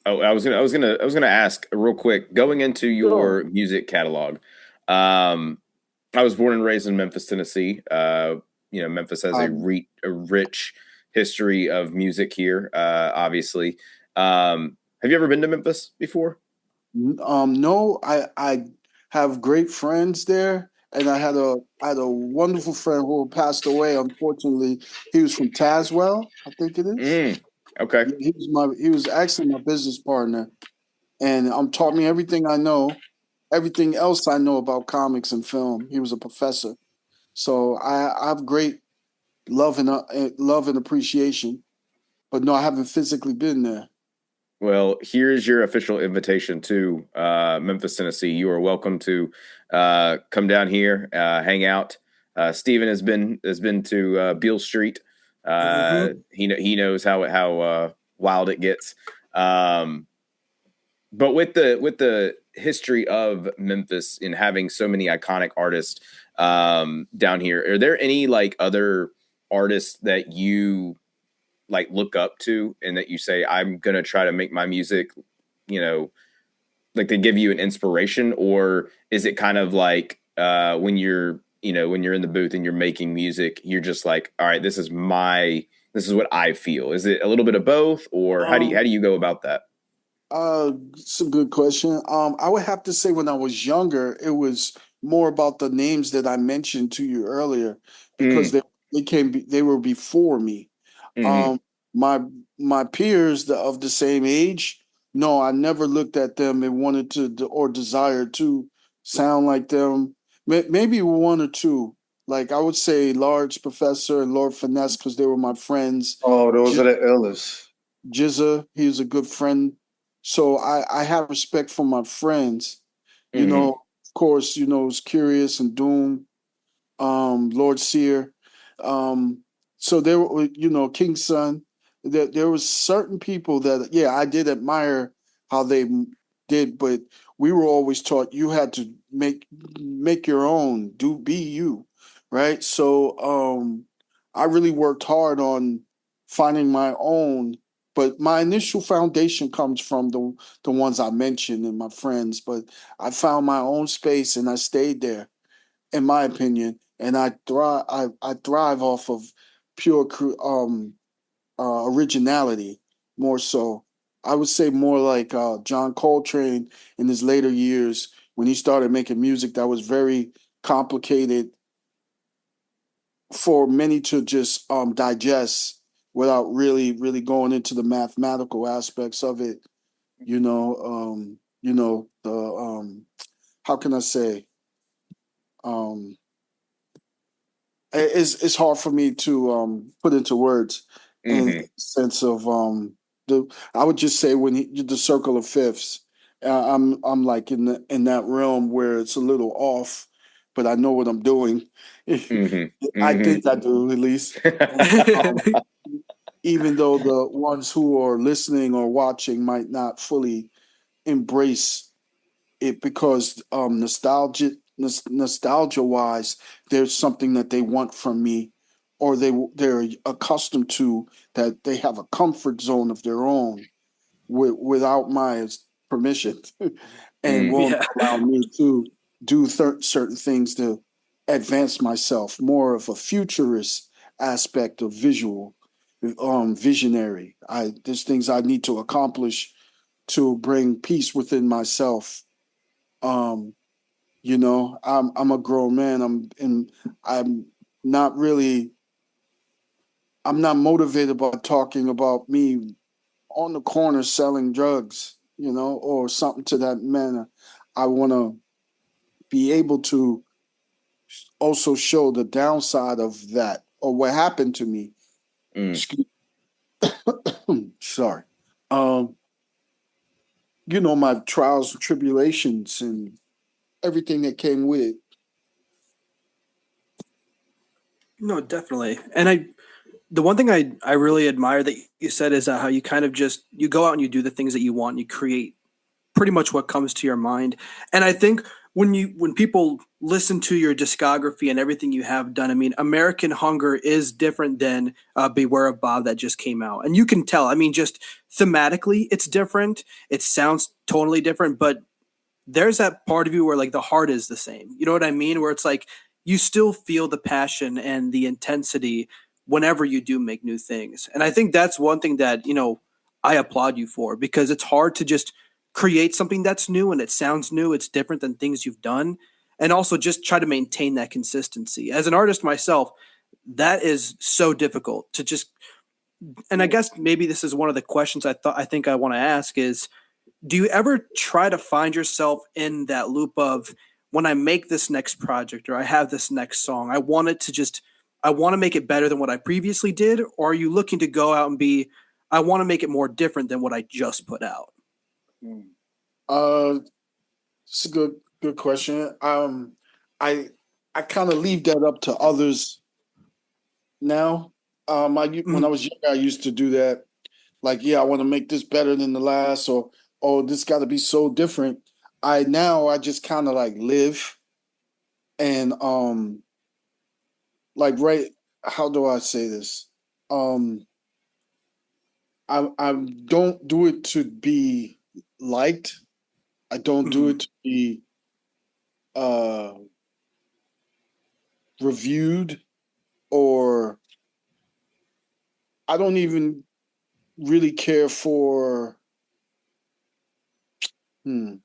oh, I was gonna ask real quick. Going into Sure. your music catalog, um, I was born and raised in Memphis, Tennessee. You know, Memphis has Um, a rich history of music here. Obviously, have you ever been to Memphis before? no, I have great friends there, and I had a wonderful friend who passed away. Unfortunately, he was from Tazewell, I think it is. Mm, okay. Yeah, he was actually my business partner, and taught me everything I know, everything else I know about comics and film. He was a professor, so I have great love and appreciation. But no, I haven't physically been there. Well, here's your official invitation to Memphis, Tennessee. You are welcome to come down here, hang out. Steven has been to Beale Street. Hmm. He knows how wild it gets. Um, but with the history of Memphis and having so many iconic artists down here, are there any like other artists that you like look up to and that you say I'm gonna try to make my music, you know, like they give you an inspiration, or is it kind of like when you're, you know, when you're in the booth and you're making music, you're just like, all right, this is what I feel. Is it a little bit of both, or how Um, do you go about that? it's a good question. I would have to say when I was younger, it was more about the names that I mentioned to you earlier, because Mm, they were before me. mm-hmm, Um, my my peers of the same age, no, I never looked at them and wanted or desired to sound like them. Maybe one or two. Like I would say, Large Professor and Lord Finesse, because they were my friends. Oh, those are the illest. Jizza, he was a good friend. So I have respect for my friends. You know, mm-hmm, of course, you know, it's Curious and Doom, Lord Seer. Um, so there were, you know, King's Son. There was certain people that, yeah, I did admire how they did, but we were always taught you had to make your own, be you, right? So I really worked hard on finding my own, but my initial foundation comes from the ones I mentioned and my friends, but I found my own space and I stayed there, in my opinion, and I thrive off of pure originality more so. I would say more like John Coltrane in his later years when he started making music that was very complicated for many to just digest without really going into the mathematical aspects of it. You know the how can I say um, it's hard for me to put into words in mm-hmm. sense of I would just say the circle of fifths. I'm like in that realm where it's a little off, but I know what I'm doing. I think I do at least. Um, even though the ones who are listening or watching might not fully embrace it because nostalgia wise, there's something that they want from me, or they're accustomed to, that they have a comfort zone of their own without my permission, and won't Yeah. allow me to do certain things to advance myself. More of a futurist aspect of visionary. There's things I need to accomplish to bring peace within myself. Um, I'm a grown man. I'm not really. I'm not motivated by talking about me on the corner selling drugs, or something to that manner. I want to be able to also show the downside of that, or what happened to me. Excuse- Sorry. Um, my trials and tribulations and everything that came with it. No, definitely. And the one thing I really admire that you said is how you kind of just you go out and you do the things that you want and you create pretty much what comes to your mind. And I think when people listen to your discography and everything you have done, I mean, American Hunger is different than Beware of Bob that just came out, and you can tell. I mean, just thematically, it's different. It sounds totally different, but there's that part of you where like the heart is the same. You know what I mean? Where it's like you still feel the passion and the intensity whenever you do make new things. And I think that's one thing that, I applaud you for, because it's hard to just create something that's new and it sounds new, it's different than things you've done, and also just try to maintain that consistency. As an artist myself, that is so difficult to just, and I guess maybe this is one of the questions I think I want to ask is, do you ever try to find yourself in that loop of, when I make this next project or I have this next song, I want to make it better than what I previously did? Or are you looking to go out and I want to make it more different than what I just put out? Uh, it's a good question. I I kind of leave that up to others now. When I Mm, was younger, I used to do that. Like, yeah, I want to make this better than the last, or oh, this got to be so different. I just kind of like live, and like, right. How do I say this? Um, I don't do it to be liked. I don't do mm, it to be uh reviewed, or I don't even really care for. Hmm,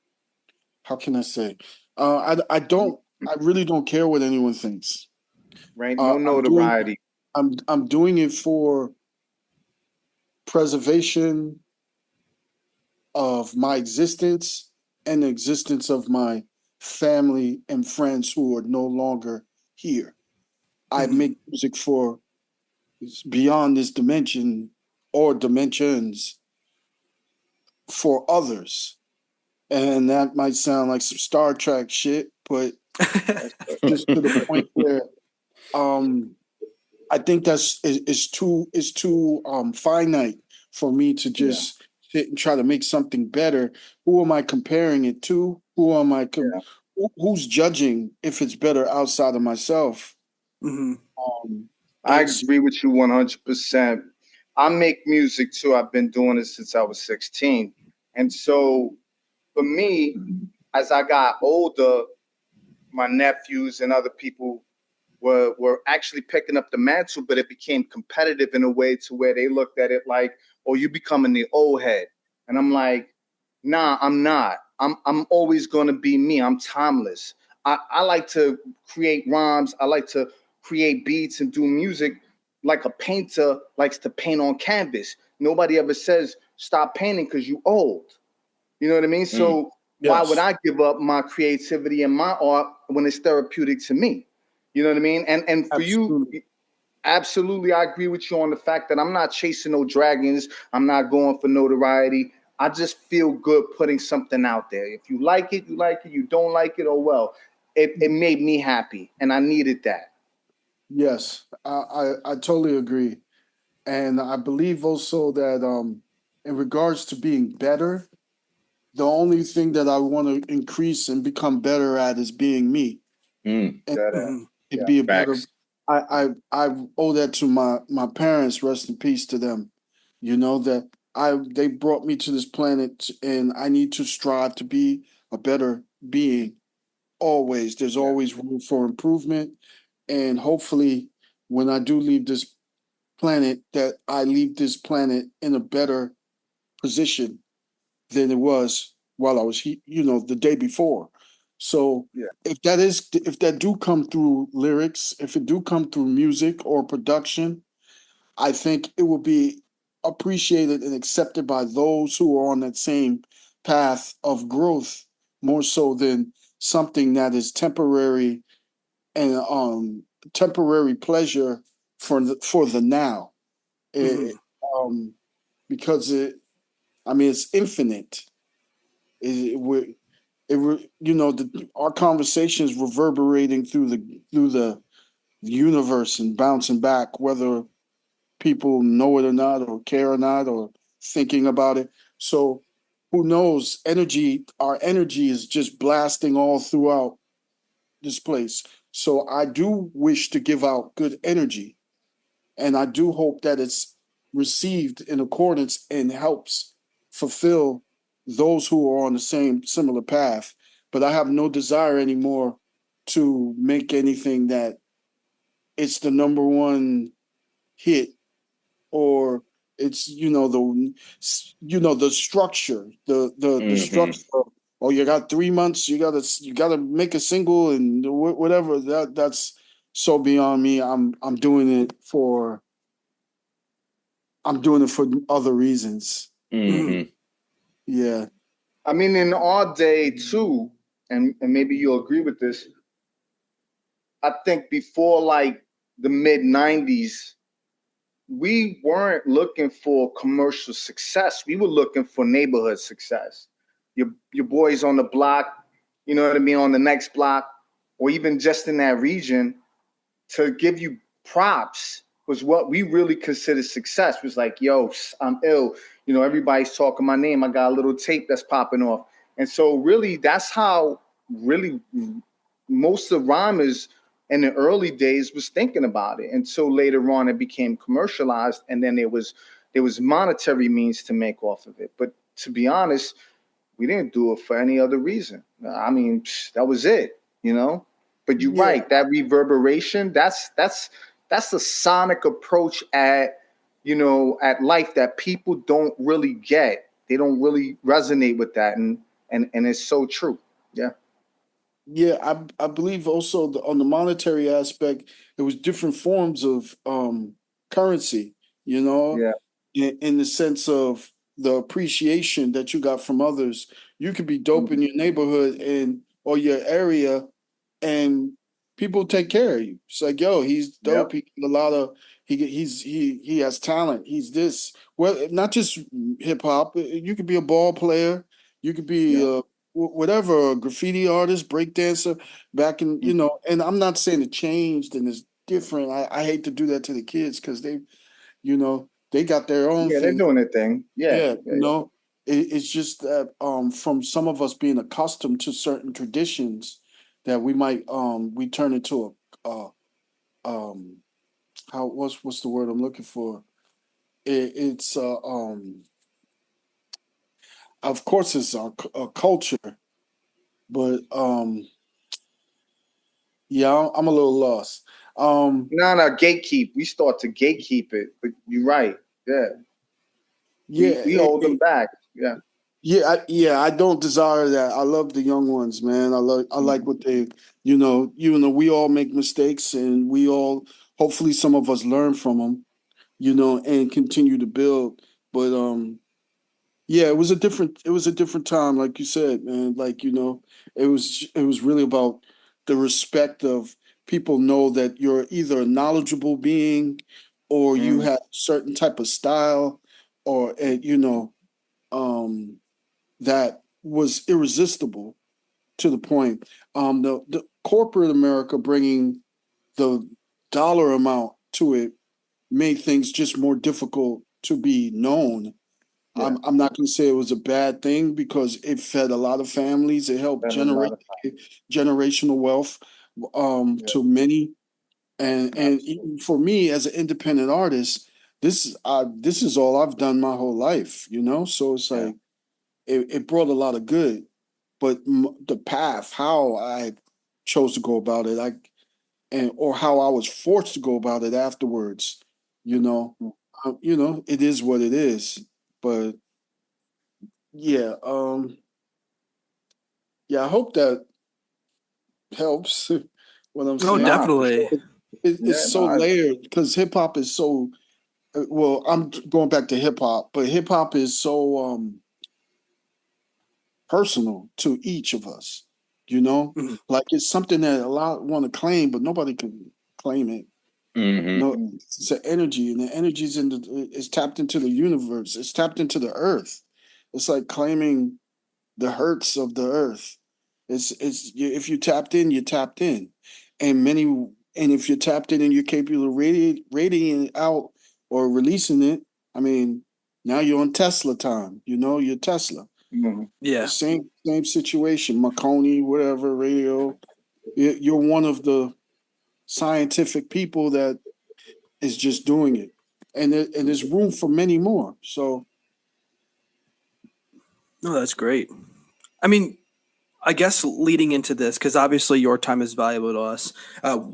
how can I say? I really don't care what anyone thinks. Right? No I'm doing notoriety. I'm doing it for preservation of my existence and the existence of my family and friends who are no longer here. I mm. make music for beyond this dimension or dimensions for others. And that might sound like some Star Trek shit, but just to the point where um I think is too finite for me to Yeah, just sit and try to make something better. Who am I comparing it to? Who am I? yeah. Who's judging if it's better outside of myself? Mhm. I It's agree with you 100%. I make music too. I've been doing it since I was 16. And so for me, as I got older, my nephews and other people were actually picking up the mantle, but it became competitive in a way to where they looked at it like, "Oh, you becoming the old head," and I'm like, "Nah, I'm not. I'm always gonna be me. I'm timeless. I like to create rhymes. I like to create beats and do music like a painter likes to paint on canvas. Nobody ever says stop painting because you old. You know what I mean? Mm. So why would yes, I give up my creativity and my art when it's therapeutic to me? You know what I mean? And for you, absolutely. Absolutely, I agree with you on the fact that I'm not chasing no dragons. I'm not going for notoriety. I just feel good putting something out there. If you like it, you like it. You don't like it, oh well. It made me happy, and I needed that. Yes, I totally agree. And I believe also that in regards to being better, the only thing that I want to increase and become better at is being me Mm, and, That, Mhm. and yeah. be a better. facts. I owe that to my parents. Rest in peace to them. You know that they brought me to this planet, and I need to strive to be a better being. Always, there's Yeah. always room for improvement, and hopefully, when I do leave this planet, that I leave this planet in a better position than it was while I was the day before. So Yeah. if that do come through lyrics, if it do come through music or production, I think it will be appreciated and accepted by those who are on that same path of growth more so than something that is temporary and temporary pleasure for the now. It, Mhm. um, because I mean, it's infinite. We our conversations reverberating through the universe and bouncing back, whether people know it or not, or care or not, or thinking about it. So, who knows? Our energy is just blasting all throughout this place. So, I do wish to give out good energy, and I do hope that it's received in accordance and helps fulfill those who are on the same similar path. But I have no desire anymore to make anything that it's the number one hit, or it's the structure, the Hmm. structure of, oh, you got 3 months, you gotta make a single and whatever. That's so beyond me. I'm doing it for other reasons. Mhm. Hmm. Yeah. I mean, in our day too, and maybe you'll agree with this. I think before like the mid '90s, we weren't looking for commercial success. We were looking for neighborhood success. Your boys on the block, you know what I mean, on the next block, or even just in that region, to give you props was what we really considered success. Was like, yo, I'm ill. You know, everybody's talking my name. I got a little tape that's popping off. And so really that's how really most of the rhymers in the early days was thinking about it until later on it became commercialized, and then there was monetary means to make off of it. But to be honest, we didn't do it for any other reason. I mean, that was it, you know. But you're Yeah. right, that reverberation, that's the sonic approach at life that people don't really get. They don't really resonate with that, and it's so true. Yeah. Yeah, I believe also on the monetary aspect, there was different forms of currency, you know, Yeah. in the sense of the appreciation that you got from others. You could be dope in Mhm. your neighborhood and or your area, and people take care of you. It's like, yo, he's dope. Yep. He got a lot of he has talent. He's this. Well, not just hip hop. You could be a ball player. You could be Yeah. whatever, a graffiti artist, break dancer. Back in, Mhm. and I'm not saying it changed and it's different. I hate to do that to the kids because they got their own Yeah, they're thing. doing their thing. Yeah. Yeah, Yeah. Yeah. it's just that from some of us being accustomed to certain traditions that we turn into a um how what's the word I'm looking for? It's of course it's a culture, but yeah, I'm a little lost. Um No, no, gatekeep. We start to gatekeep it, but you're right. Yeah. yeah, We hold them back. Yeah. I don't desire that. I love the young ones, man. I like Mhm. what they, we all make mistakes, and we all, hopefully some of us learn from them, and continue to build. But yeah, it was a different time, like you said, man. Like, it was really about the respect of people know that you're either a knowledgeable being or you Mm. have a certain type of style or, that was irresistible to the point. The corporate America bringing the dollar amount to it made things just more difficult to be known. Yeah. I'm not going to say it was a bad thing because it fed a lot of families. It helped Spend a lot generate of generational wealth Yeah. to many. And Absolutely. even for me as an independent artist, this is all I've done my whole life, So it's Yeah. like it brought a lot of good, but the path, how I chose to go about it, or how I was forced to go about it afterwards, you know, Mm. it is what it is. But yeah, yeah, I hope that helps what I'm No, saying. Nah, for definitely. sure. It's Yeah, so no, layered because hip hop is so well. I'm going back to hip hop, but hip hop is so personal to each of us. Mhm. Like it's something that a lot want to claim, but nobody can claim it. Hmm. No, mm, it's an energy, and the energy's it's tapped into the universe. It's tapped into the earth. It's like claiming the hurts of the earth. If you tapped in, you tapped in, and if you're tapped in and you're capable of radiating it out or releasing it, I mean, now you're on Tesla time. You're Tesla. mm. The Yeah. same situation, Marconi, whatever, radio. You're one of the scientific people that is just doing it, and there's room for many more. So No, that's great. I mean, I guess leading into this, because obviously your time is valuable to us,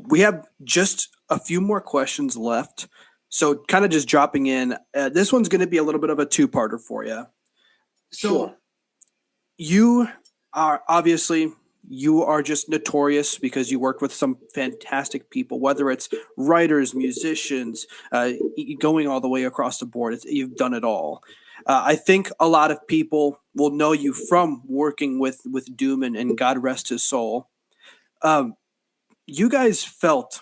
we have just a few more questions left. So, kind of just dropping in, this one's going to be a little bit of a two-parter for you. So, sure. you are obviously you are just notorious because you worked with some fantastic people, whether it's writers, musicians, going all the way across the board. You've done it all. I think a lot of people will know you from working with Doom and God rest his soul. Um, you guys felt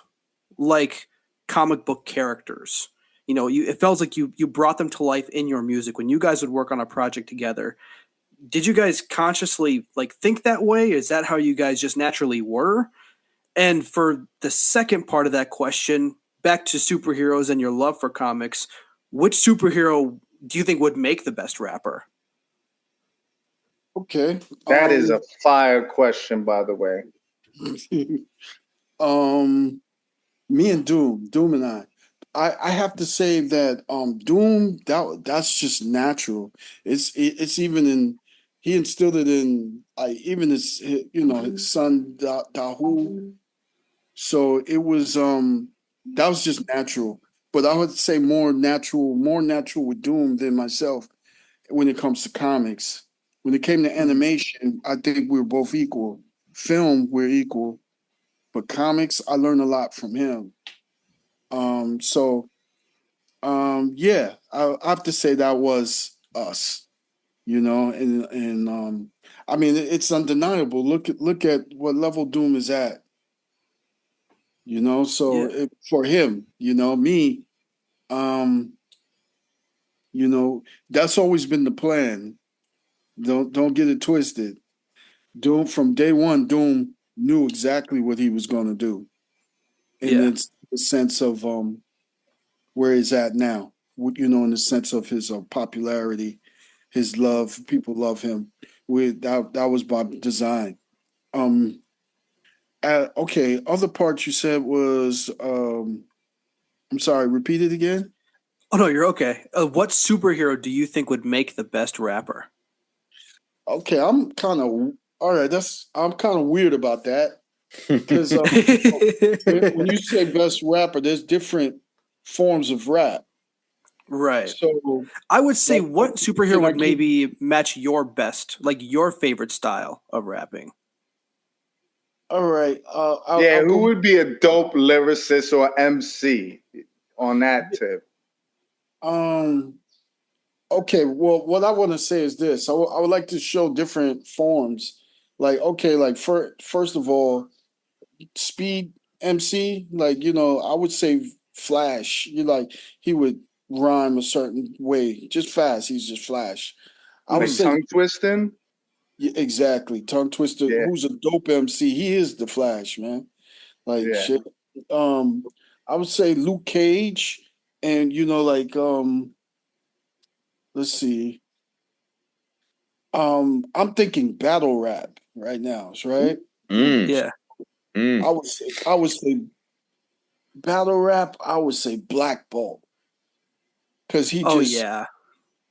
like comic book characters. It felt like you brought them to life in your music when you guys would work on a project together. Did you guys consciously think that way? Is that how you guys just naturally were? And for the second part of that question, back to superheroes and your love for comics, which superhero do you think would make the best rapper? Okay. That is a fire question, by the way. um, Me and Doom and I have to say that Doom that's just natural. It's even in he instilled it in even his son Dahu. So it was that was just natural. But I would say more natural with Doom than myself when it comes to comics. When it came to Mhm. animation, I think we were both equal. Film, we're equal, but comics, I learned a lot from him. So yeah, I have to say that was us, and I mean it's undeniable. Look at what level Doom is at, So Yeah. for him, me, um, that's always been the plan. Don't get it twisted. Doom from day one, Doom knew exactly what he was going to do, and Yeah. it's the sense of where he's at now. In the sense of his popularity, his love. People love him. That was by design. Um, okay. Other parts you said was I'm sorry. Repeat it again. Oh no, you're okay. What superhero do you think would make the best rapper? Okay, I'm kind of all right. I'm kind of weird about that because when you say best rapper, there's different forms of rap. Right. So, I would say like, what superhero can I would give? maybe match your best, like your favorite style of rapping? All right, Yeah, I'll who go. would be a dope lyricist or MC on that tip? Um, Okay, well, what I want to say is this. I would like to show different forms. Like, okay, like first of all, speed. MC, like, I would say Flash. He would rhyme a certain way, just fast. He's just Flash. I would Like say tongue twisting. yeah, exactly. Tongue Twister, Yeah, who's a dope MC. He is the Flash, man. Like yeah. shit. Um, I would say Luke Cage, and let's see. I'm thinking battle rap right now, right? Mm, Yeah. mm. I would say battle rap. I would say Black Bolt because Oh yeah.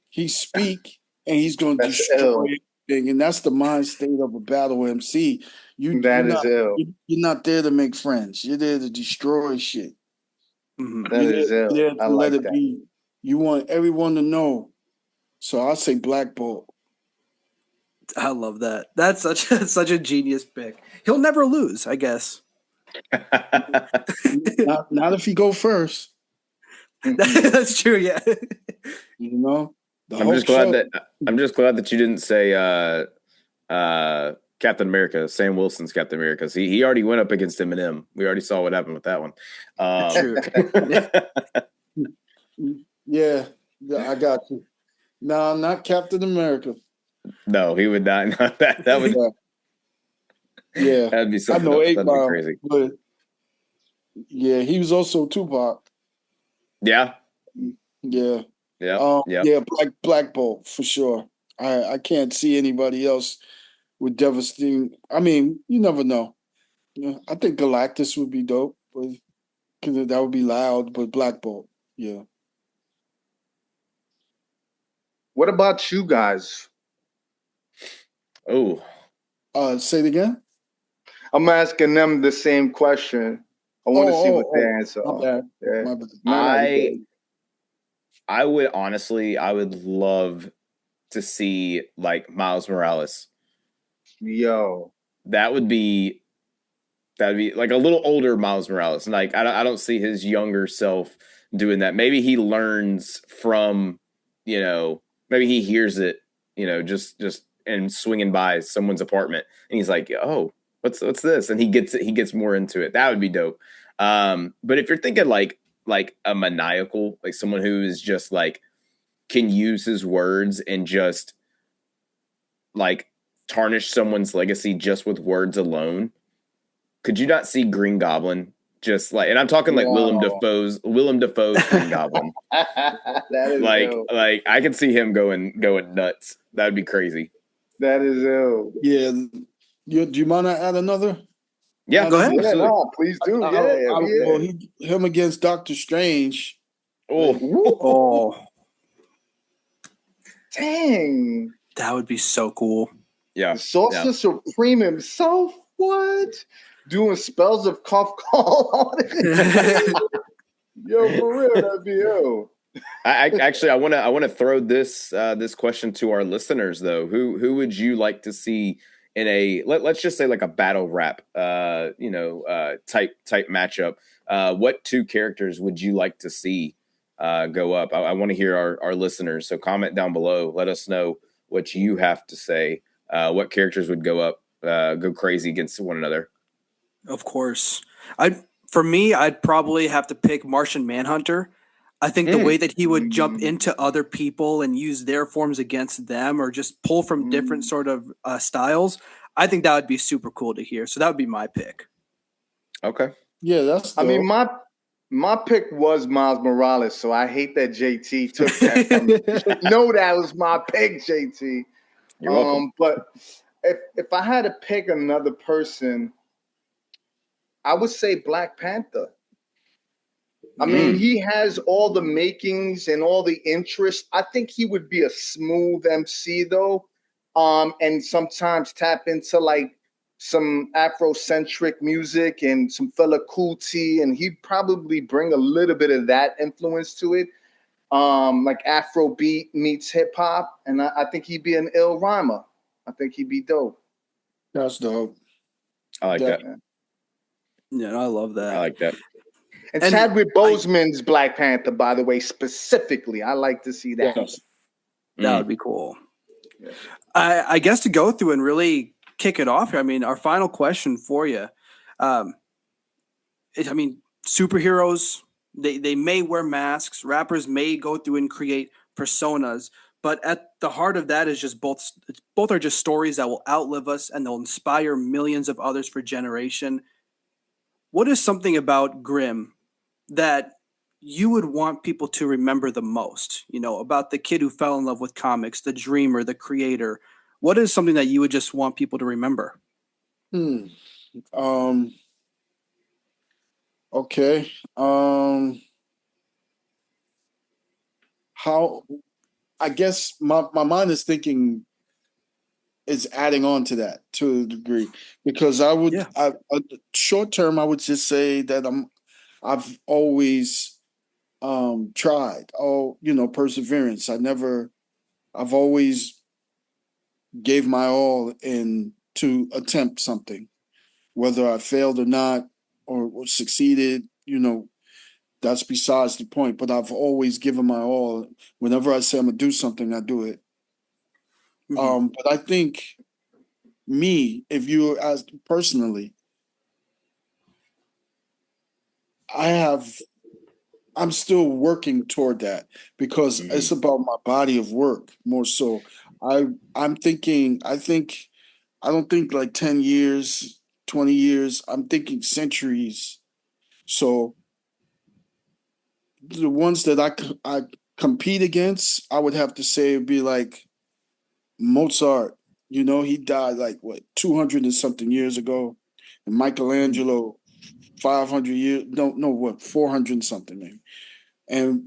he speak and he's going to That's destroy ill. everything, and that's the mind state of a battle MC. That is ill. You're not there to make friends. You're there to destroy shit. Mhm. That is ill. You're there I to let like it that. be. You want everyone to know. So I'll say Black Bolt. I love that. That's such a genius pick. He'll never lose, I guess. Not if he go first. That's true. Yeah. You know, the I'm just Hulk glad show. that you didn't say Captain America, Sam Wilson's Captain America. 'Cause he already went up against Eminem. We already saw what happened with that one. True. Yeah, I got you. No, not Captain America. No, he would not. No, that would Yeah, that'd be I something know else. 8 That'd be Mile, crazy. but yeah, he was also Tupac. Yeah, Yeah, yeah, yeah. yeah, Black Bolt for sure. I can't see anybody else with devastating. I mean, you never know. Yeah, I think Galactus would be dope, but because that would be loud. But Black Bolt, yeah. What about you guys? Oh, Say it again. I'm asking them the same question. I want to see what their answer My are. bad. Yeah. My bad. No, you I good. I would honestly, I would love to see like Miles Morales. Yo, That would be like a little older Miles Morales. Like I don't see his younger self doing that. Maybe he learns from, maybe he hears it, just and swinging by someone's apartment, and he's like, "Oh, what's this?" And he gets more into it. That would be dope. But if you're thinking like a maniacal, like someone who is just like can use his words and just like tarnish someone's legacy just with words alone, could you not see Green Goblin just like, and I'm talking like yo. Willem Dafoe's Green Goblin. That is Like ill. like I can see him going nuts. That'd be crazy. That is ill. Yeah. Do you mind I add another? Yeah, Go ahead. Yeah, absolutely. no, please do. Yeah. Him against Doctor Strange. Oh, Oh, Dang. that would be so cool. yeah. The Sorcerer Supreme himself? What? Doing spells of cough call on it? Yo, for real, that'd be ill. I actually I want to throw this question to our listeners though. Who would you like to see in a let's just say like a battle rap type matchup? What two characters would you like to see go up? I want to hear our listeners. So comment down below. Let us know what you have to say. What characters would go up, go crazy against one another? Of course. For me, I'd probably have to pick Martian Manhunter. I think the way that he would jump into other people and use their forms against them or just pull from different sort of styles, I think that would be super cool to hear. So that would be my pick. Okay. Yeah, that's dope. I mean, my pick was Miles Morales, so I hate that JT took that from me. No, that was my pick, JT. You're welcome. But if I had to pick another person, I would say Black Panther. I mean, he has all the makings and all the interest. I think he would be a smooth MC though, and sometimes tap into like some Afrocentric music and some Fela Kuti, and he'd probably bring a little bit of that influence to it, like Afrobeat meets hip hop, and I think he'd be an ill rhymer. I think he'd be dope. That's dope. I like that. Yeah, I love that. I like that. And Chadwick Boseman's Black Panther, by the way, specifically. I like to see that. Yes. That would be cool. Yeah. I guess to go through and really kick it off here, I mean, our final question for you. I mean, superheroes, they may wear masks, rappers may go through and create personas, but at the heart of that is just both are just stories that will outlive us and they'll inspire millions of others for generation. What is something about Grimm that you would want people to remember the most? You know, about the kid who fell in love with comics, the dreamer, the creator. What is something that you would just want people to remember? Hmm. Um. Okay. How? I guess my mind is thinking is adding on to that to a degree because Yeah. short term I would just say that I've always tried. Oh, perseverance. I've always gave my all in to attempt something, whether I failed or not or succeeded, that's besides the point. But I've always given my all. Whenever I say I'm gonna do something, I do it. Mhm. But I think me, if you ask personally, I have I'm still working toward that because it's about my body of work more so. I'm thinking I don't think like 10 years, 20 years, I'm thinking centuries. So the ones that I compete against, I would have to say would be like Mozart. He died like what 200 and something years ago, and Michelangelo 500 years, no, what 400 and something maybe.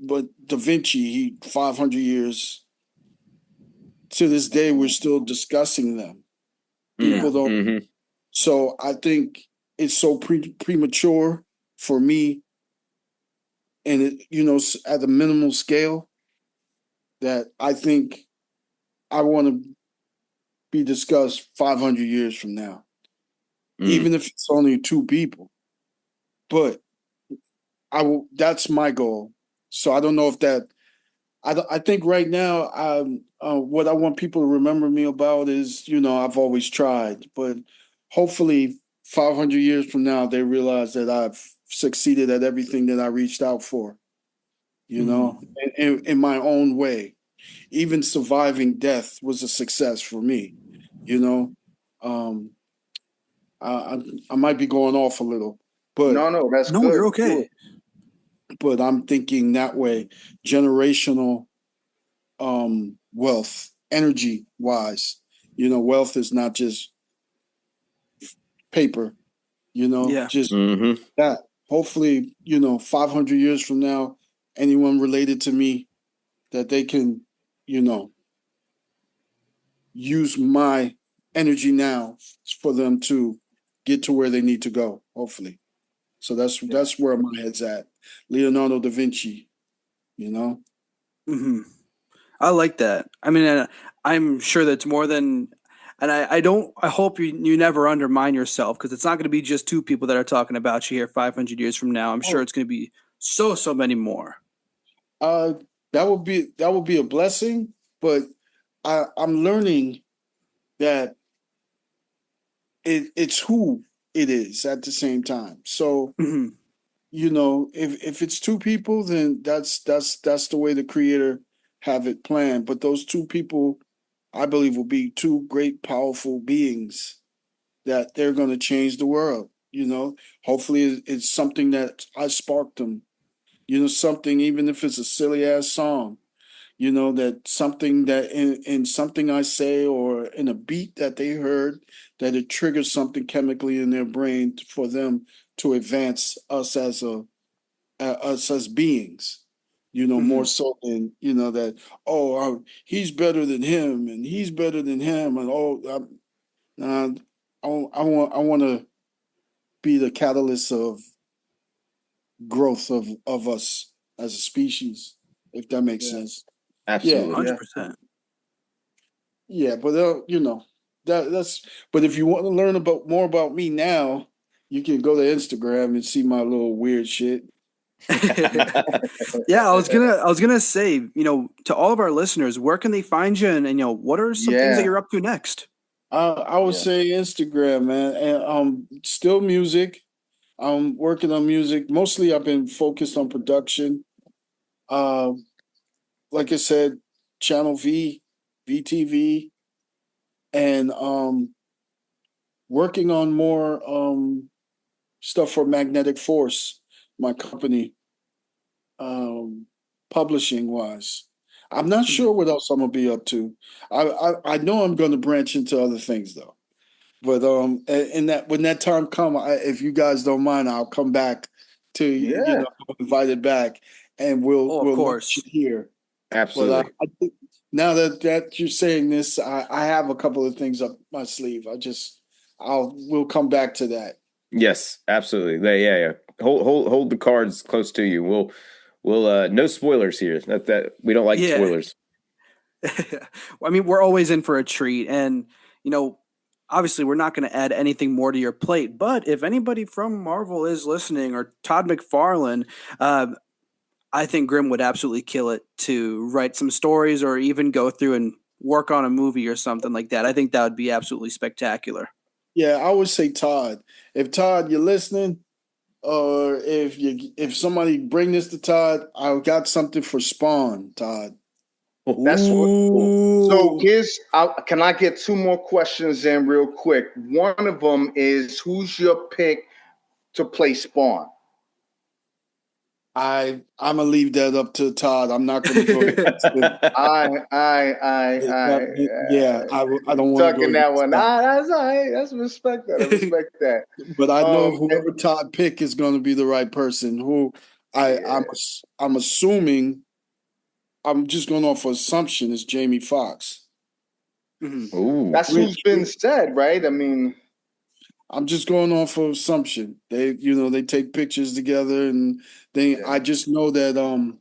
But Da Vinci, he 500 years to this day, we're still discussing them. Yeah. People don't. Mm-hmm. So I think it's so premature for me, and at a minimal scale, that I think I want to be discussed 500 years from now, even if it's only two people. But I will. That's my goal. So I don't know if that. I think right now, what I want people to remember me about is, I've always tried, but hopefully 500 years from now, they realize that I've succeeded at everything that I reached out for, Mhm. in my own way. Even surviving death was a success for me, you know. Um, I might be going off a little, but No, no, that's No, you're good. okay. I'm thinking that way, generational wealth, energy wise. Wealth is not just paper, Yeah. just Mm-hmm. that. Hopefully, 500 years from now, anyone related to me that they can, you know, use my energy now for them to get to where they need to go, hopefully. So that's where my head's at. Leonardo da Vinci, you know? Hmm. I like that. I mean, I'm sure that's more than, and I don't, I hope you never undermine yourself because it's not going to be just two people that are talking about you here 500 years from now. I'm sure Oh, it's going to be so many more. uh that would be a blessing, but I'm learning that it's who it is at the same time. So, Hmm. if it's two people, then that's the way the creator have it planned. But those two people, I believe, will be two great, powerful beings that they're going to change the world. Hopefully, it's something that I sparked them. Something, even if it's a silly ass song, that something that in something I say or in a beat that they heard, that it triggers something chemically in their brain for them to advance us us as beings, more Hmm. so than, that, oh, he's better than him and he's better than him. And uh, I want to be the catalyst of growth of us as a species, if that makes Yeah, sense. Yeah. Absolutely. yeah. 100%. Yeah, but that's. But if you want to learn about more about me now, you can go to Instagram and see my little weird shit. Yeah, I was gonna say, to all of our listeners, where can they find you, and what are some things that Yeah, you're up to next? I would yeah. say Instagram, man, and still music. I'm working on music. Mostly, I've been focused on production. Uh, like I said, Channel V, VTV, and working on more stuff for Magnetic Force, my company, um, publishing wise. I'm not Mhm. sure what else I'm gonna be up to. I know I'm going to branch into other things though. But in that when that time come, if you guys don't mind, I'll come back to Yeah. invited back, and we'll Oh, of we'll launch course. it here. But Absolutely. I think now that you're saying this, I have a couple of things up my sleeve. We'll come back to that. Yes, absolutely. Yeah. Hold the cards close to you. We'll no spoilers here. That we don't like Yeah. spoilers. I mean, we're always in for a treat. And, you know, obviously, we're not going to add anything more to your plate. But if anybody from Marvel is listening or Todd McFarlane, I think Grimm would absolutely kill it to write some stories or even go through and work on a movie or something like that. I think that would be absolutely spectacular. Yeah, I would say Todd. If Todd, you're listening, or if somebody bring this to Todd, I got something for Spawn, Todd. That's what. So Ooh. can I get two more questions in real quick? One of them is, who's your pick to play Spawn? I'm gonna leave that up to Todd. I'm not gonna go against him. Yeah, I don't want to go Tucking that against one. Todd. That's all right. That's respect that. I respect that. But I know And whoever Todd pick is going to be the right person. Who yeah, I'm assuming. I'm just going off of assumption is Jamie Foxx. Mhm. Ooh. that's who's been said, right? I mean, I'm just going off of assumption. They take pictures together, and yeah. I just know that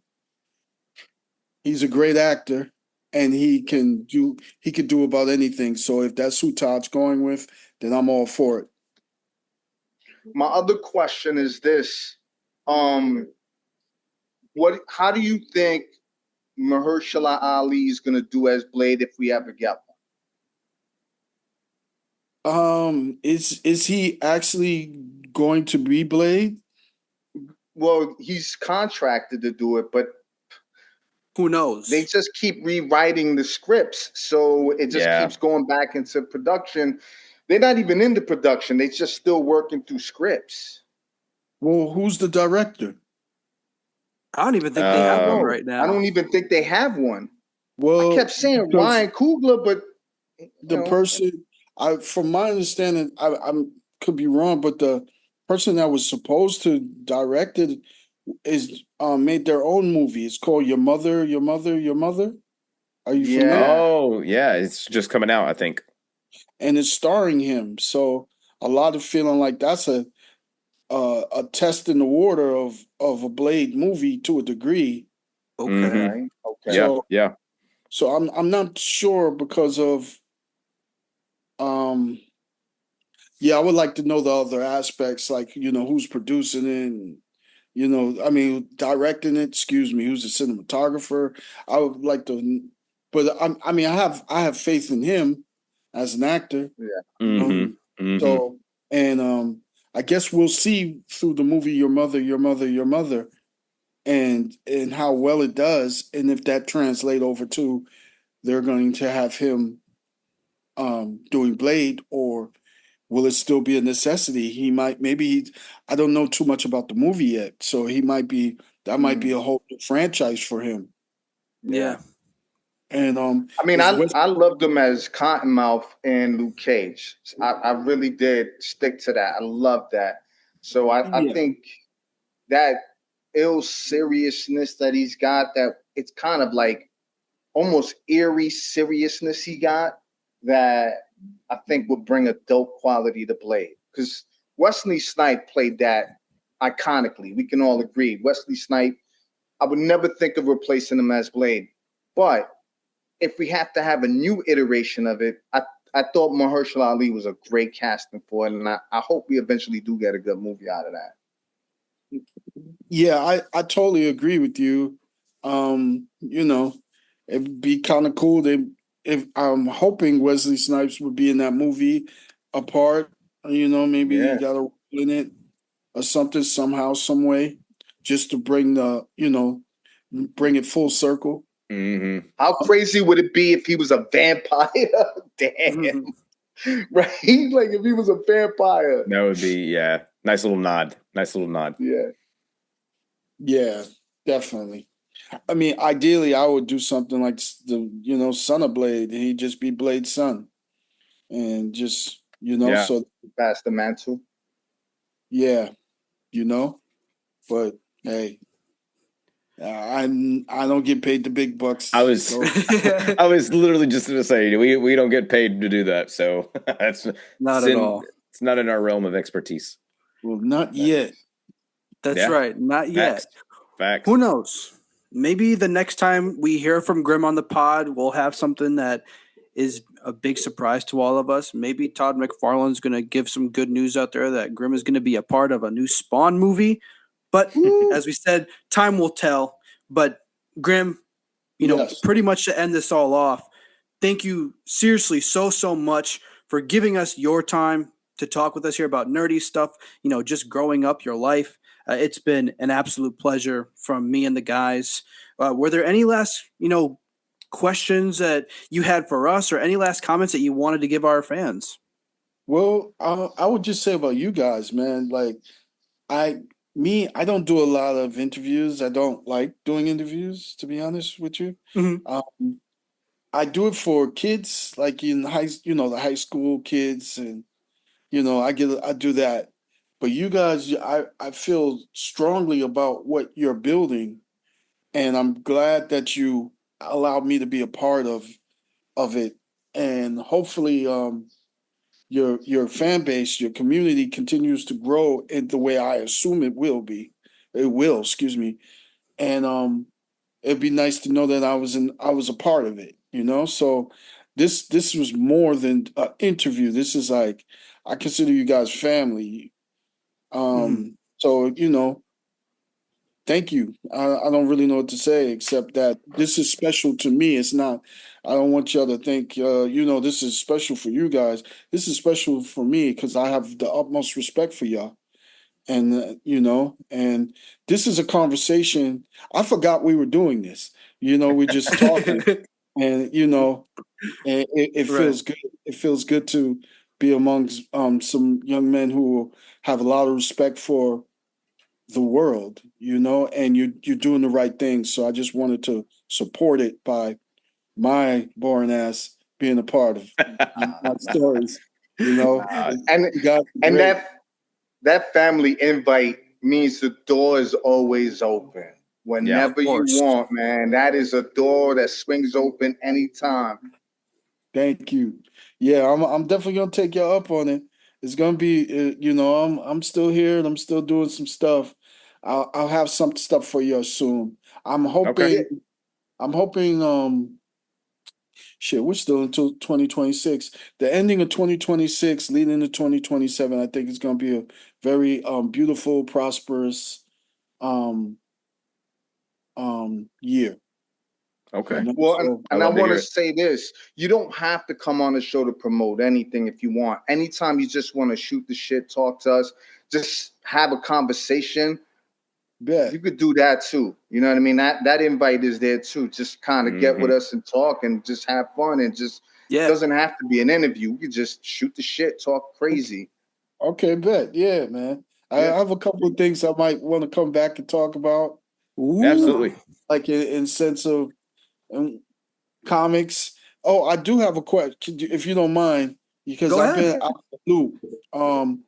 he's a great actor, and he could do about anything. So if that's who Todd's going with, then I'm all for it. My other question is this: How do you think Mahershala Ali is going to do as Blade if we ever get Is he actually going to be Blade? one? Well, he's contracted to do it, but Who they knows? just keep rewriting the scripts, so it just Yeah. keeps going back into production. They're not even into production; they're just still working through scripts. Well, who's the director? I don't even think I they don't have one Um. know. right I now. don't even think they have one. I Well, kept saying because Ryan Coogler, but you the know, person, from my understanding, I'm could be wrong, but the person that was supposed to direct it is made their own movie. It's called Your Mother, Your Mother, Your Mother. Are you familiar? yeah. Oh, yeah. It's just coming out, I think. And it's starring him. So a lot of feeling like that's a test in the water of a Blade movie to a degree. Okay. Mm-hmm. Okay. Okay. Yeah. So Yeah. so I'm not sure because of um yeah, I would like to know the other aspects, like, who's producing it, and, I mean, directing it, excuse me, who's the cinematographer. I would like to, but I mean, I have faith in him as an actor, Yeah. you know. Mm-hmm. Mm-hmm. So, and I guess we'll see through the movie Your Mother, Your Mother, Your Mother, and how well it does, and if that translate over to they're going to have him doing Blade, or will it still be a necessity? I don't know too much about the movie yet, so that might be Mm, a whole new franchise for him. yeah. Yeah. And I mean, is I West loved him as Cottonmouth and Luke Cage. I really did stick to that. I love that. So I yeah. think that ill seriousness that he's got, that it's kind of like almost eerie seriousness he got, that I think would bring a dope quality to Blade. Because Wesley Snipes played that iconically. We can all agree. Wesley Snipes, I would never think of replacing him as Blade. But if we have to have a new iteration of it, I thought Mahershala Ali was a great casting for it, and I hope we eventually do get a good movie out of that. Yeah, I totally agree with you. It'd be kind of cool. If I'm hoping Wesley Snipes would be in that movie, a part. Maybe he Yeah, got a role in it. or something somehow, some way, just to bring bring it full circle. Mm-hmm. How crazy would it be if he was a vampire? Damn. Right? Like if he was a vampire. That would be nice little nod. Nice little nod. Yeah. Yeah, definitely. I mean, ideally, I would do something like the Son of Blade. He'd just be Blade's son, and just Yeah. so Pass the mantle. yeah, But hey, I don't get paid the big bucks. I was So I was literally just going to say we don't get paid to do that, so that's Not at all. It's not in our realm of expertise. well, not yet. That's Yeah. right. Not yet. Facts. Who knows? Maybe the next time we hear from Grimm on the pod, we'll have something that is a big surprise to all of us. Maybe Todd McFarlane's going to give some good news out there that Grimm is going to be a part of a new Spawn movie. But as we said, time will tell. But Grimm, Yes. pretty much to end this all off, thank you seriously so much for giving us your time to talk with us here about nerdy stuff, just growing up your life. It's been an absolute pleasure from me and the guys. Were there any last, questions that you had for us or any last comments that you wanted to give our fans? Well, I would just say about you guys, man. Like I don't do a lot of interviews. I don't like doing interviews, to be honest with you. Mhm. I do it for kids, like in the high school kids, and I do that. But you guys, I feel strongly about what you're building, and I'm glad that you allowed me to be a part of it. And hopefully, your fan base, your community continues to grow in the way I assume it will be. It will, excuse me. And it'd be nice to know that I was a part of it, So this was more than an interview. This is like I consider you guys family. So thank you. I don't really know what to say except that this is special to me. It's not. I don't want y'all to think this is special for you guys. This is special for me because I have the utmost respect for y'all. And and this is a conversation. I forgot we were doing this. We're just talking, and and it Right. feels good. It feels good to be amongst some young men who have a lot of respect for the world, and you're doing the right thing. So I just wanted to support it by my boring ass being a part of my stories. And You guys are and great. that family invite means the door is always open. Yeah, Whenever of you course. want, man. That is a door that swings open anytime. Thank you. Yeah, I'm definitely gonna take y'all up on it. It's gonna be, I'm still here and I'm still doing some stuff. I'll have some stuff for you soon. I'm Okay. hoping. I'm hoping. Shit, we're still until 2026. The ending of 2026, leading into 2027. I think it's gonna be a very beautiful, prosperous um year. Okay. Well, So I and I love to want hear to it. say this. You don't have to come on the show to promote anything if you want. Anytime you just want to shoot the shit, talk to us, just have a conversation, bet. you could do that too. You know what I mean? That invite is there too. Just kind of get with us and talk and just have fun and just Yeah. doesn't have to be an interview. You could just shoot the shit, talk crazy. Okay, bet. Yeah, man. I Yeah. have a couple of things I might want to come back and talk about. Absolutely. Like in sense of um, comics. Oh, I do have a question, if you don't mind, because Go I've ahead. been out of the loop.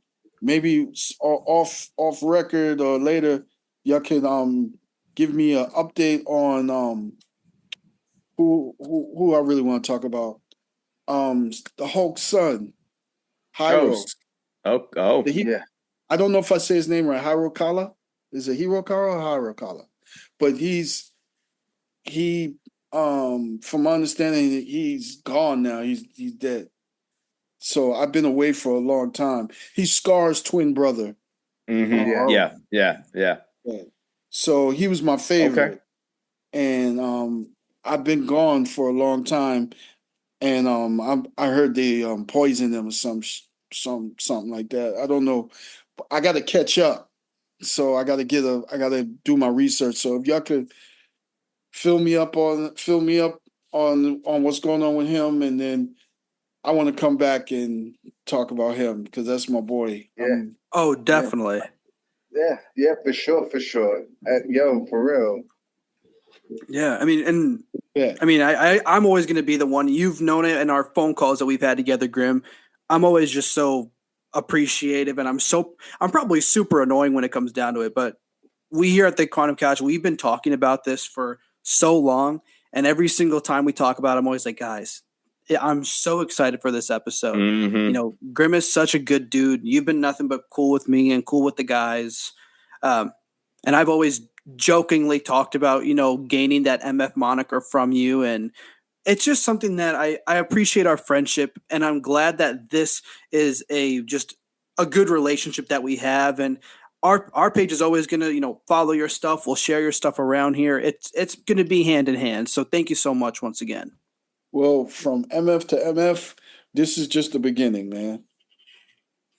Maybe off record or later, y'all can give me an update on who I really want to talk about. The Hulk's son, Oh, Hyro. oh. He, Yeah. I don't know if I say his name right. Hyro Kala. Is it Hiro Kala or Hyro Kala? But he from my understanding he's gone now. He's dead. So I've been away for a long time. He's Scar's twin brother. Mm-hmm. Yeah. Yeah. Yeah. So he was my Okay. favorite. And I've been gone for a long time. And I heard they poisoned him or something like that. I don't know. I got to catch up. so I gotta do my research. So if y'all could fill me up on what's going on with him, and then I want to come back and talk about him because that's my boy. Yeah. Oh, definitely. Yeah, for sure. Yo, for real. Yeah, I mean, and Yeah. I mean, I'm always going to be the one. You've known it in our phone calls that we've had together, Grimm. I'm always just so appreciative, and I'm probably super annoying when it comes down to it. But we here at the Quantum Couch, we've been talking about this for so long, and every single time we talk about it, I'm always like, guys, I'm so excited for this episode. Mhm. You know, Grimm is such a good dude. You've been nothing but cool with me and cool with the guys. And I've always jokingly talked about, you know, gaining that MF moniker from you. And it's just something that I appreciate our friendship. And I'm glad that this is just a good relationship that we have. And our page is always going to, you know, follow your stuff. We'll share your stuff around here. It's going to be hand in hand. So thank you so much once again. Well, from MF to MF, this is just the beginning, man.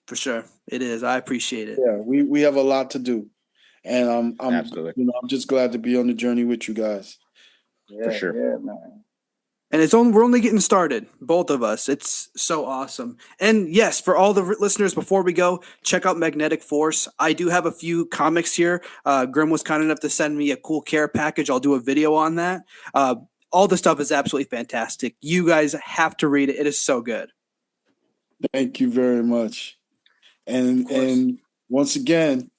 For sure. It is. I appreciate it. Yeah, we have a lot to do. And I'm Absolutely. I'm just glad to be on the journey with you guys. Yeah, For sure. Yeah, man. And we're only getting started, both of us. It's so awesome. And yes, for all the listeners, before we go, check out Magnetic Force. I do have a few comics here. Grimm was kind enough to send me a cool care package. I'll do a video on that. All the stuff is absolutely fantastic. You guys have to read it. It is so good. Thank you very much. And once again,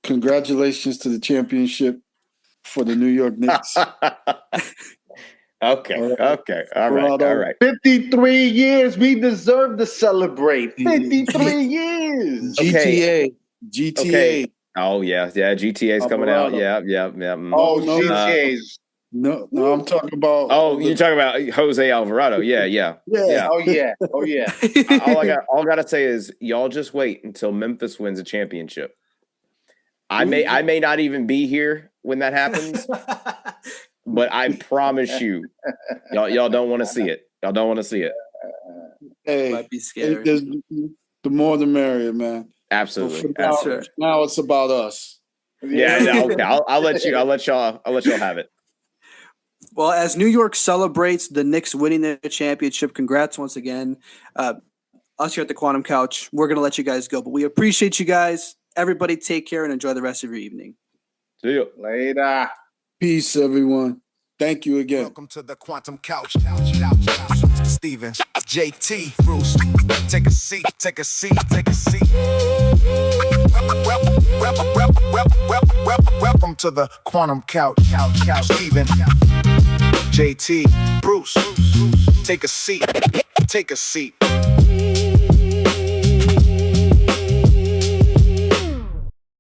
congratulations to the championship for the New York Knicks. Okay. All right. 53 years. We deserve to celebrate. 53 years. Okay. GTA. Okay. Oh yeah. GTA's coming out. Yeah. Oh, no, GTA's. No, I'm talking about. Oh, you're talking about Jose Alvarado. Yeah. Oh yeah. All I gotta say is y'all just wait until Memphis wins a championship. I may not even be here when that happens, but I promise you, y'all don't want to see it. Y'all don't want to see it. Hey, Might be scary. The more the merrier, man. Absolutely. Now it's about us. Yeah. Okay. I'll let y'all have it. Well, as New York celebrates the Knicks winning the championship, congrats once again. Us here at the Quantum Couch, we're going to let you guys go, but we appreciate you guys. Everybody take care and enjoy the rest of your evening. See you later. Peace, everyone. Thank you again. Welcome to the Quantum Couch. Steven, JT, Bruce, take a seat. Welcome to the Quantum Couch. Steven, JT, Bruce, take a seat.